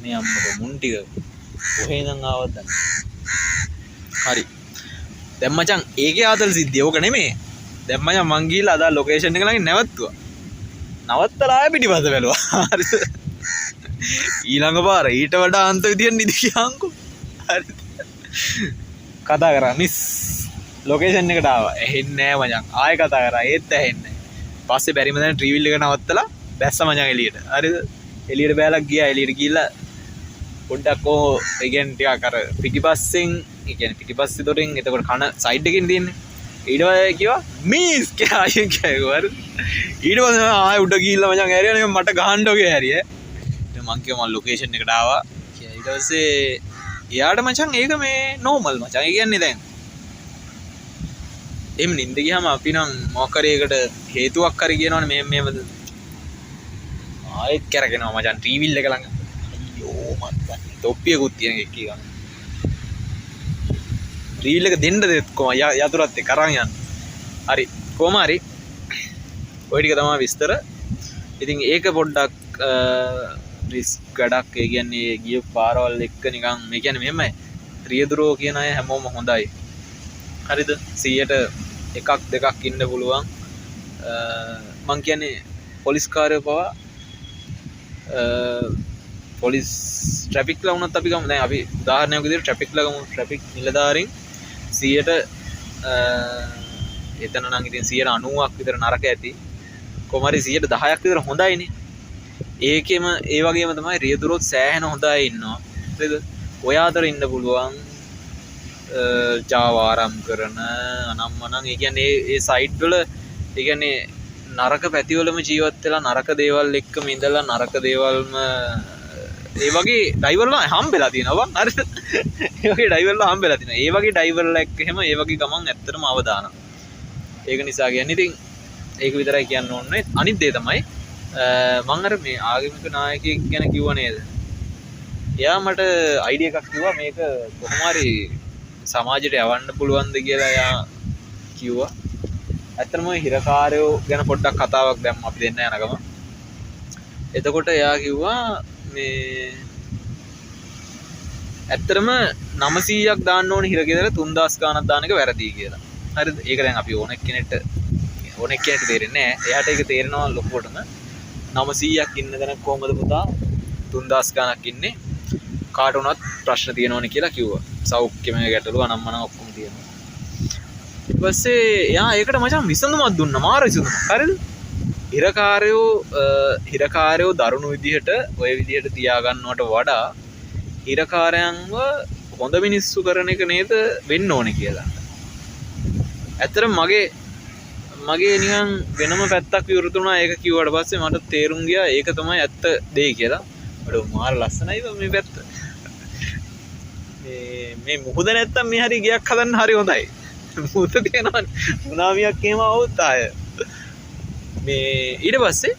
මේ අම්මගේ මුන් ටික කොහේ ඉඳන් ආවද දන්නේ. හරි. දැන් මචං ඒකේ ආතල් සිද්ධිය ඕක නෙමෙයි. දැන් මචං මං ගිහලා අද ලොකේෂන් එක ළඟින් නැවතුවා. නවත්තලා ආයෙ පිටිපස්ස බැලුවා. හරිද? ඊළඟ පාර ඊට වඩා අන්ත විදියට නිදි කියන්කෝ. හරිද? කතා කරා මිස් ලොකේෂන් එකට ආවා. ඇහෙන්නේ නැහැ මචං. ආයෙ කතා කරා ඒත් ඇහෙන්නේ නැහැ. පස්සේ බැරිම දැන් ට්‍රීවිල් එක නවත්තලා බැස්සා මචං එළියට. හරිද? එළියට බෑලා ගියා. එළියට ගිහිල්ලා පොඩ්ඩක් ඒ කියන්නේ ටිකක් අර පිටිපස්සෙන් ඒ කියන්නේ පිටිපස්සේ දොරෙන් එතකොට කන සයිඩ් එකකින් තියෙන්නේ. ඊට පස්සේ කිව්වා මිස් කියලා අයියෙන් කිව්වා. ඊට පස්සේ ආයෙ උඩ ගිහිල්ලා මචං ඇරියා මට ගහන්න ඔගේ ඇරියේ. ඉතින් මං කිව්වා මම ලොකේෂන් එකට ආවා කියලා. ඊට පස්සේ එයාට මචං ඒක මේ නෝමල් මචං. ඒ කියන්නේ දැන් එම් නින්ද ගියාම අපි නම් මොකක් හරි ඒකට හේතුවක් හරි කියනවනේ මෙහෙමද. ආයෙත් කරගෙනවා මචං ටීවිල් එක ළඟ. අයියෝ මත් තොප්පියකුත් තියෙන එකක් ගන්න. ටීවිල් එක දෙන්න දෙත් කොහම යතුරුත් එක්ක අරන් යන්න. හරි කොහම හරි ඔය ටික තමයි විස්තර. ඉතින් ඒක පොඩ්ඩක් රිස්ක් ගඩක්. ඒ කියන්නේ ගිය පාරවල් එක්ක නිකන් මේ කියන්නේ මෙහෙමයි. රියදුරෝ කියන අය හැමෝම හොඳයි. හරිද? 100ට එකක් දෙකක් ඉන්න පුළුවන්. මං කියන්නේ පොලිස් කාර්යය පවා පොලිස් ට්‍රැෆික් ලා වුණත් අපි ගමු. දැන් අපි උදාහරණයක් විදිහට ට්‍රැෆික් ලා ගමු. ට්‍රැෆික් නිලධාරීන් 100ට එතන නම් ඉතින් 90ක් විතර නරක ඇති. කොහොම හරි 10ක් විතර හොඳයිනේ. ඒකෙම ඒ වගේම තමයි රියදුරොත් සෑහෙන හොඳයි ඉන්නවා. හරිද? ඔය අතර ඉන්න පුළුවන් Java ආරම් කරන අනම්මනම් ඒ කියන්නේ ඒ සයිට් වල ඒ කියන්නේ නරක පැතිවලම ජීවත් වෙලා නරක දේවල් එක්කම ඉඳලා නරක දේවල්ම ඒ වගේ ඩ්‍රයිවර්ලා හම්බෙලා තියෙනවා හරිද? ඒ වගේ ඩ්‍රයිවර්ලා හම්බෙලා තියෙනවා. ඒ වගේ ඩ්‍රයිවර්ලා එක්ක එහෙම ඒ වගේ ගමන් ඇත්තටම අවදානම්. ඒක නිසා කියන්නේ ඉතින් ඒක විතරයි කියන්න ඕනේ. අනිත් දේ තමයි මම අර මේ ආගමික නායකයෙක් ගැන කිව්වා නේද? එයා මට අයිඩියා එකක් කිව්වා මේක කොහොම හරි සමාජයට යවන්න පුළුවන්ද කියලා එයා කිව්වා. ඇත්තටම හිරකාරයෝ ගැන පොඩ්ඩක් කතාවක් දැම්ම අපි දෙන්න යනකම. එතකොට එයා කිව්වා මේ ඇත්තටම 900ක් දාන්න ඕනේ හිර ගෙදර 3000 ගාණක් දාන එක වැරදි කියලා. හරිද? ඒක දැන් අපි ඕනෙක් කෙනෙක්ට තේරෙන්නේ නැහැ. එයාට ඒක තේරෙනවා ලොකුවටම. 900ක් ඉන්න දැන කොහමද පුතා 3000 ගාණක් ඉන්නේ? කාට වුණත් ප්‍රශ්න තියෙනවනේ කියලා කිව්වා. සෞඛ්‍යමය ගැටලුව අනම්මනම් ඔක්කොම තියෙනවා. ඊට පස්සේ එයා ඒකට මචං විසඳුමක් දුන්නා. මාර විසඳුමක්. හරිද? හිරකාරයෝ දරුණු විදිහට ඔය විදිහට තියාගන්නවට වඩා හිරකාරයන්ව හොඳ මිනිස්සු කරන එක නේද වෙන්න ඕනේ කියලා. ඇත්තටම මගේ නිකන් වෙනම පැත්තක් විවෘත වුණා ඒක කිව්වට පස්සේ මට තේරුම් ගියා ඒක තමයි ඇත්ත දේ කියලා. මට මාර ලස්සනයි මේ පැත්ත. මේ මුහුද නැත්තම් මේ හරි ගියක් හදන්න හරි හොඳයි. මුහුද තියෙනවා සුනාමියක් එහෙම આવුත් ආය. මේ ඊට පස්සේ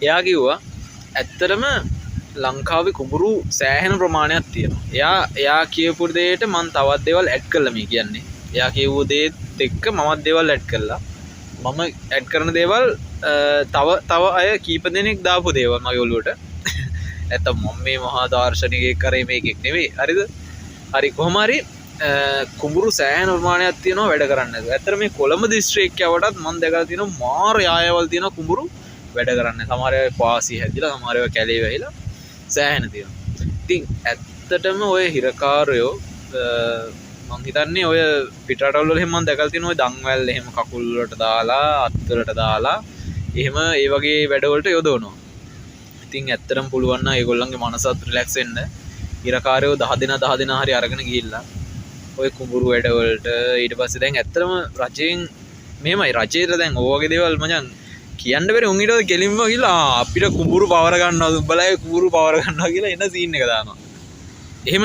එයා කිව්වා ඇත්තටම ලංකාවේ කුඹුරු සෑහෙන ප්‍රමාණයක් තියෙනවා. එයා කියපු දෙයට මම තවත් දේවල් ඇඩ් කළා මේ කියන්නේ. එයා කියපු දේත් එක්ක මමත් දේවල් ඇඩ් කළා. මම ඇඩ් කරන දේවල් තව අය කීප දෙනෙක් දාපු දේවල් මගේ ඔළුවට. නැත්තම් මම මේ මහා දාර්ශනිකයෙක් කරේ මේකෙක් නෙවෙයි. හරිද? හරි කොහොම හරි කුඹුරු සෑහෙන ප්‍රමාණයක් තියෙනවා වැඩ කරන්න. ඇත්තට මේ කොළඹ දිස්ත්‍රික්කයවටත් මම දැකලා තියෙනවා මාර යායවල් තියෙන කුඹුරු වැඩ කරන්න. සමහර අය පාසි හැදිලා සමහර අය කැලේ වැහිලා සෑහෙන තියෙනවා. ඉතින් ඇත්තටම ඔය හිරකාරයෝ මං හිතන්නේ ඔය පිටරටවල වල එහෙම මම දැකලා තියෙනවා ඔය දන්වැල් එහෙම කකුල් වලට දාලා අත් වලට දාලා එහෙම ඒ වගේ වැඩ වලට යොදවනවා. ඉතින් ඇත්තටම පුළුවන් නම් ඒගොල්ලන්ගේ මනසත් රිලැක්ස් වෙන්න හිරකාරයෝ 10 දෙනා හරි අරගෙන ගිහිල්ලා ඔය කුඹුරු වැඩ වලට ඊට පස්සේ දැන් ඇත්තටම රජයෙන් මෙහෙමයි රජයට දැන් ඔය වගේ දේවල් මචං කියන්න බැරි උන් ඊට ගෙලින්ම ගිහලා අපිට කුඹුරු පවර ගන්නවා උඹලා කුඹුරු පවර ගන්නවා කියලා එන සීන් එක දානවා. එහෙම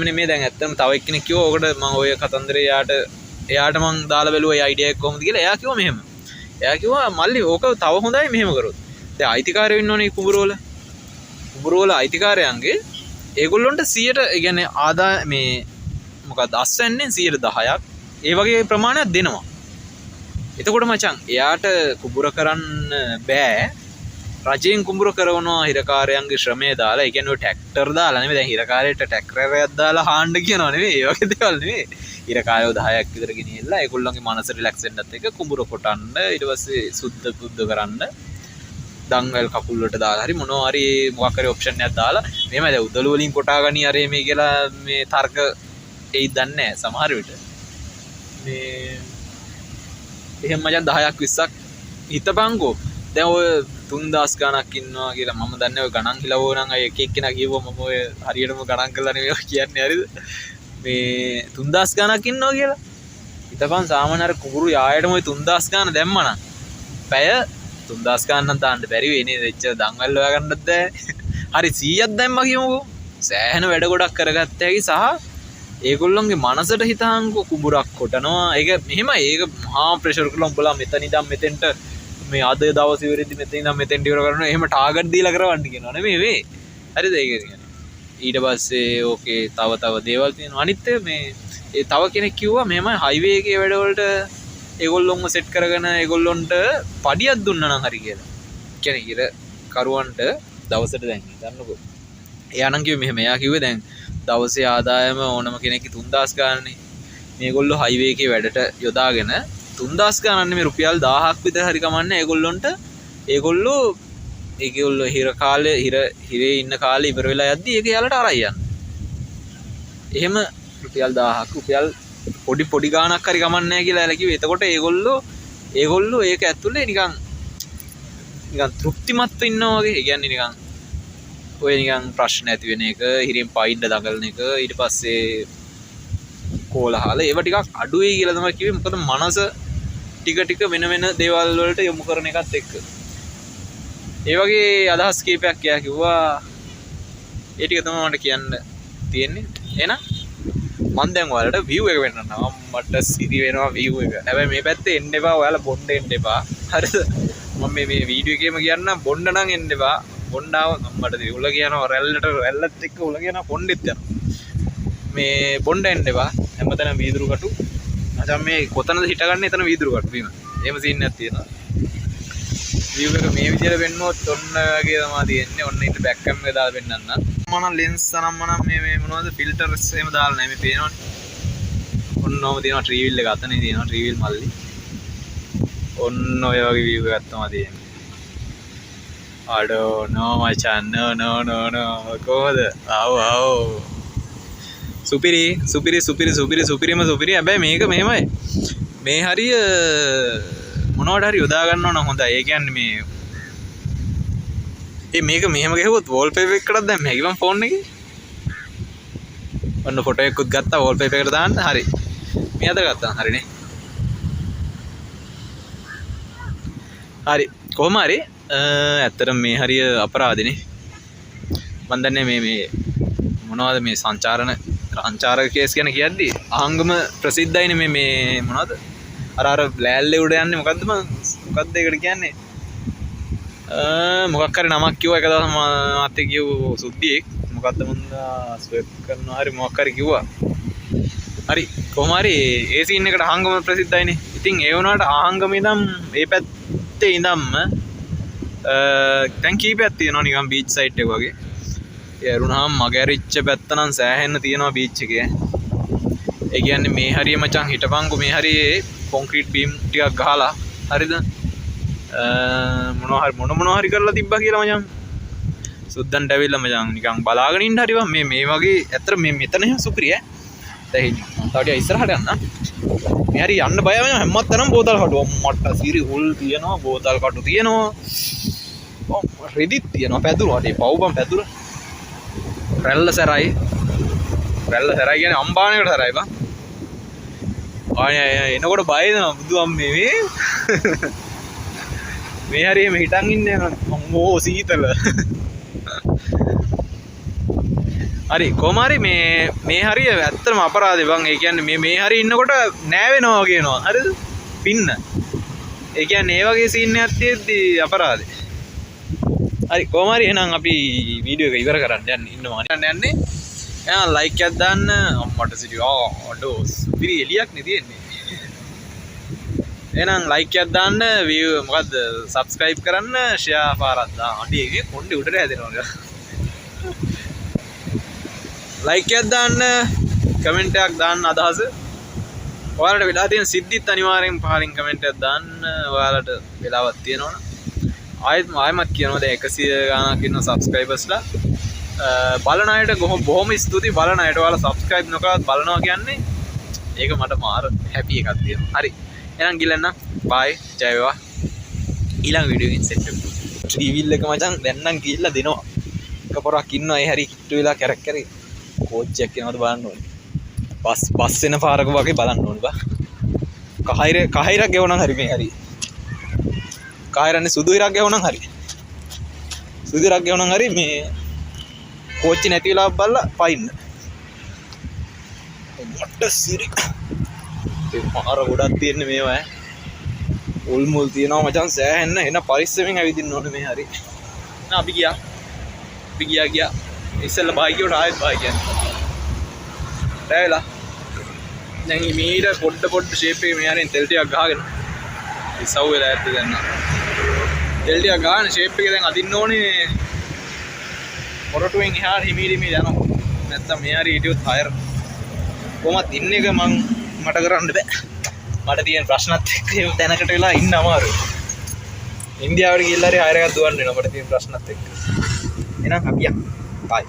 නෙමෙයි දැන් ඇත්තටම තව එක්කෙනෙක් කිව්වා ඔකට මම ඔය කතන්දරේ එයාට මං දාලා බැලුවා ඒ අයිඩියා එක කොහොමද කියලා. එයා කිව්වා මෙහෙම. එයා කිව්වා මල්ලි ඕක තව හොඳයි මෙහෙම කරොත්. දැන් අයිතිකාරයෝ ඉන්නෝනේ කුඹුරු වල අයිතිකාරයන්ගේ ඒගොල්ලොන්ට 100ට ඒ කියන්නේ ආදා මේ මොකක්ද අස්වැන්නේ 110ක් ඒ වගේ ප්‍රමාණයක් දෙනවා. එතකොට මචං එයාට කුඹුර කරන්න බෑ. රජයෙන් කුඹුර කරනවා හිරකාරයන්ගේ ශ්‍රමය දාලා. ඒ කියන්නේ ඔය ට්‍රැක්ටර් දාලා නෙමෙයි. දැන් හිරකාරයට ට්‍රැක්ටරයක් දාලා හාන්න කියනවා නෙමෙයි. ඒ වගේ දේවල් නෙමෙයි. හිරකාරයෝ 10ක් විතර ගෙනියලා ඒගොල්ලන්ගේ මනස රිලැක්ස් වෙන්නත් එක කුඹුර කොටන්න ඊට පස්සේ සුද්ධ කරන්න දන්වැල් කකුල් වලට දාලා හරි මොනවා හරි මොකක් හරි ඔප්ෂන් එකක් දාලා මෙහෙමයි දැන් උදළු වලින් කොටා ගනි අර මේ කියලා මේ තර්ක එයි දන්නේ නැහැ සමහර විට. මේ එහෙම මචං 10ක් 20ක් හිතපංකෝ. දැන් ඔය 3000 ගණක් ඉන්නවා කියලා මම දන්නේ ඔය ගණන් හිලවෝ නම් අය එක එක්කෙනා කියවුවා මම ඔය හරියටම ගණන් කරලා නෙවෙයි කියන්නේ හරිද? මේ 3000 ගණක් ඉන්නවා කියලා. හිතපන් සාමාන්‍ය අර කුඹුරු යායටම ඔය 3000 ගණන් දැම්මනම් පැය 3000 ගණන් දාන්න බැරි වෙයි නේද? එච්චර දන්වැල් හොයා ගන්නත් බෑ. හරි 100ක් දැම්මා කියමුකෝ. සෑහෙන වැඩ ගොඩක් කරගත්ත හැකි සහ ඒගොල්ලන්ගේ මනසට හිතාංකෝ කුඹුරක් කොටනවා. ඒක මෙහෙමයි. ඒක මහා ප්‍රෙෂර් කරලා උඹලා මෙතන ඉඳන් මෙතෙන්ට මේ අද දවස් ඉවරෙද්දි මෙතන ඉඳන් මෙතෙන්ට ඉවර කරනවා. එහෙම ටාගට් දීලා කරවන්න කියනවා නෙමෙයි මේ. හරිද ඒක කියන්නේ. ඊට පස්සේ ඕකේ තව දේවල් තියෙනවා. අනිත් මේ ඒ තව කෙනෙක් කිව්වා මෙහෙමයි හයිවේ එකේ වැඩවලට ඒගොල්ලොන්ව සෙට් කරගෙන ඒගොල්ලොන්ට පඩියක් දුන්නා නම් හරි කියලා. කියන්නේ ඉර කරුවන්ට දවසට දැන් ගන්නකො. එයා නම් කිව්වේ මෙහෙම. එයා කිව්වේ දැන් දවසේ ආදායම ඕනම කෙනෙක්ගේ 3000 ගානනේ. මේගොල්ලෝ හයිවේ එකේ වැඩට යොදාගෙන 3000 ගානක් නෙමෙයි රුපියල් 1000ක් විතර හරි කමන්නේ ඒගොල්ලෝ හිරේ ඉන්න කාලේ ඉවර වෙලා යද්දි ඒක යාලට අරයි යන්න. එහෙම රුපියල් 1000ක් රුපියල් පොඩි ගානක් හරි කමන්නේ නැහැ කියලා යාලා කිව්වේ. එතකොට ඒගොල්ලෝ ඒක ඇතුලේ නිකන් තෘප්තිමත්ව ඉන්නවා වගේ. ඒ කියන්නේ නිකන් ඔය නිකන් ප්‍රශ්න ඇති වෙන එක, හිරින් පයින්ඩ දඟලන එක, ඊට පස්සේ කෝලහල ඒව ටිකක් අඩුයි කියලා තමයි කිව්වේ. මොකද මනස ටික වෙන දේවල් වලට යොමු කරන එකත් එක්ක. ඒ වගේ අදහස් කීපයක් එයා කිව්වා ඒ ටික තමයි මට කියන්න තියෙන්නේ. එහෙනම් මම දැන් ඔයාලට view එක වෙන්නනවා. මට සිරි වෙනවා view එක. හැබැයි මේ පැත්තේ එන්න එපා. ඔයාලා බොන්න එන්න එපා. හරිද? මම මේ වීඩියෝ එකේම කියන්නම් බොන්න නම් එන්න එපා. බොන්න ආවොත් මට උල කියනවා රැල්ලත් එක්ක උල කියනවා පොණ්ඩෙත් යනවා. මේ බොන්න එන්න එපා. හැමතැනම වීදුරු කටු. අද මේ කොතනද හිටගන්නේ එතන වීදුරු කටු බීම. එහෙම සීන් එකක් තියෙනවා. view එක මේ විදිහට වෙන්නොත් ඔන්න වගේ තමයි තියෙන්නේ. ඔන්න ඉන්න බෑක් කැම් එක දාලා වෙන්නන්න. මම ලෙන්ස් අනම්ම නම් මේ මොනවද ෆිල්ටර්ස් එහෙම දාලා නැහැ. මේ පේනවනේ. ඔන්නෝම තියෙනවා ට්‍රී වීල් එක අතනේ තියෙනවා ට්‍රී වීල් මල්ලි. ඔන්න ඔය වගේ view එකක් තමයි තියෙන්නේ. I don't know මචන් no කොහොමද? ආව් සුපිරිම හැබැයි මේක මෙහෙමයි. මේ හරිය මොනවට හරි යොදා ගන්නවා නම් හොඳයි. ඒ කියන්නේ මේක මෙහෙම ගහුවොත් වෝල්පේපර් එකකටත් දැම්ම හැකි මම ෆෝන් එකේ. ඔන්න ෆොටෝ එකකුත් ගත්තා වෝල්පේපර් එකට දාන්න. හරි. මේ අද ගත්තා. හරිනේ. හරි. කොහොම හරි ඇත්තටම මේ හරිය අපරාධනේ. මම දන්නේ මේ මොනවද මේ සංචාරක කේස් ගැන කියද්දි ආංගම ප්‍රසිද්ධයිනේ මේ මොනවද? අර ලෑල්ලේ උඩ යන්නේ මොකද්ද ඒකට කියන්නේ? මොකක් හරි නමක් කිව්වා එක දවසක් මාත් කියව සුද්ධියෙක් මොකද්ද මුන්දා ස්වැප් කරනවා හරි මොකක් හරි කිව්වා. හරි කොහොම හරි ඒ සීන් එකට ආංගම ප්‍රසිද්ධයිනේ. ඉතින් ඒ වුණාට ආංගම ඉඳන් මේ පැත්තේ ඉඳන්ම දැන් කීපයක් තියෙනවා නිකන් බීච් සයිඩ් එක වගේ. ඒ අරුණාම මගහැරිච්ච පැත්ත නම් සෑහෙන්න තියෙනවා බීච් එකේ. ඒ කියන්නේ මේ හරිය මචං හිටපන්කෝ මේ හරියේ කොන්ක්‍රීට් බීම් ටිකක් ගහලා හරිද? මොනවා හරි කරලා තිබ්බා කියලා මචං. සුද්දන්ට ඇවිල්ලා මචං නිකන් බලාගෙන ඉන්න හරිවා මේ වගේ ඇත්තට මේ මෙතන එහෙම සුපිරි ඈ. දැන් ඉන්නේ. මම තව ටික ඉස්සරහට යන්න. මේ හරිය යන්න බය මචං හැමතැනම බෝතල් කටු. මට සිරි හුල් තියෙනවා බෝතල් කටු තියෙනවා. රෙදිත් තියෙනවා පැදුර. අනේ පව්බම් පැදුර. රැල්ල සැරයි කියන්නේ අම්බානකට සැරයි බං. ආයේ එනකොට බය වෙනවා බුදු අම්මේ මේ හරියම හිටන් ඉන්නේ අම්මෝ සීතල. හරි කොහම හරි මේ හරිය ඇත්තටම අපරාධේ බං. ඒ කියන්නේ මේ හරිය ඉන්නකොට නෑවෙනවා කියනවා. හරිද? පින්න. ඒ කියන්නේ ඒ වගේ සීන් එකක් තියෙද්දි අපරාධේ. හරි කොහම හරි එහෙනම් අපි වීඩියෝ එක ඉවර කරන්න ඉන්නවා යන්නේ. එහෙනම් ලයික් එකක් දාන්න. අම්මට සිටි අඩෝ සුපිරි එලියක් නේ තියෙන්නේ. එහෙනම් ලයික් එකක් දාන්න view මොකද්ද subscribe කරන්න share පාරක් දාන්න. අඩේ මේ කොණ්ඩේ උඩට හැදෙනවා. ලයික් එකක් දාන්න කමෙන්ට් එකක් දාන්න අදහස. ඔයාලට වෙලා තියෙන සිද්ධිත් අනිවාර්යෙන් පහලින් කමෙන්ට් එකක් දාන්න. ඔයාලට වෙලාවක් තියෙනවනේ. ආයෙමත් කියනවා දැන් 100 ගානක් ඉන්න සබ්ස්ක්‍රයිබර්ස්ලා බලන අයට බොහොම ස්තුතියි. බලන අයට ඔයාලා සබ්ස්ක්‍රයිබ් නොකරත් බලනවා කියන්නේ ඒක මට මාර හැපි එකක් තියෙනවා. හරි එහෙනම් ගිලන්න බයි ජය වේවා. ඊළඟ වීඩියෝ එකෙන් සෙට් වෙමු. ට්‍රී වීල් එක මචං දැන් නම් ගිහිල්ලා දෙනවා. එකපාරක් ඉන්නවා ඒ හරි කිට්ටු වෙලා කැරක් කරේ. කෝච්චියක් එනවද බලන්න ඕනේ. බස් වෙන පාරක වගේ බලන්න ඕනේ බා. කහිරක් ගෙවනම් හරි මේ හරි. කායරන්නේ සුදු ඉරක් ගෙවනම් හරි. සුදු ඉරක් ගෙවනම් හරි මේ කෝච්චි නැති වෙලා බලලා පයින්න. මොට්ට සිරි. ඒ මාර ගොඩක් තියෙන්නේ මේවා ඈ. උල් මුල් තියෙනවා මචං සෑහෙන්න. එන පරිස්සමෙන් ඇවිදින්න ඕනේ මේ හරි. නා අපි ගියා. ඉස්සෙල්ලා බයි කියවට ආයෙත් බයි කියන්නේ. දැයිලා. දැන් මීට පොඩ්ඩ ෂේප් එකේ මේ හරින් තෙල් ටිකක් ගහගෙන. ඉස්සව් වෙලා ඇත්ත දැන්. තෙල් ටිකක් ගහන ෂේප් එකේ දැන් අදින්න ඕනේ. මොරටුවෙන් එහාට හිමීරි යනවා. නැත්තම් මේ හරි හිටියොත් හයර්. කොහොමද ඉන්න එක මට කරන්න බෑ. මට තියෙන ප්‍රශ්නත් එක්ක ඒ තැනකට වෙලා ඉන්න අමාරුයි. ඉන්දියාවට ගිහිල්ලා හරි හයර් එකක් දුවන්න වෙනවා මට තියෙන ප්‍රශ්නත් එක්ක. එහෙනම් අපි යමු. බයි.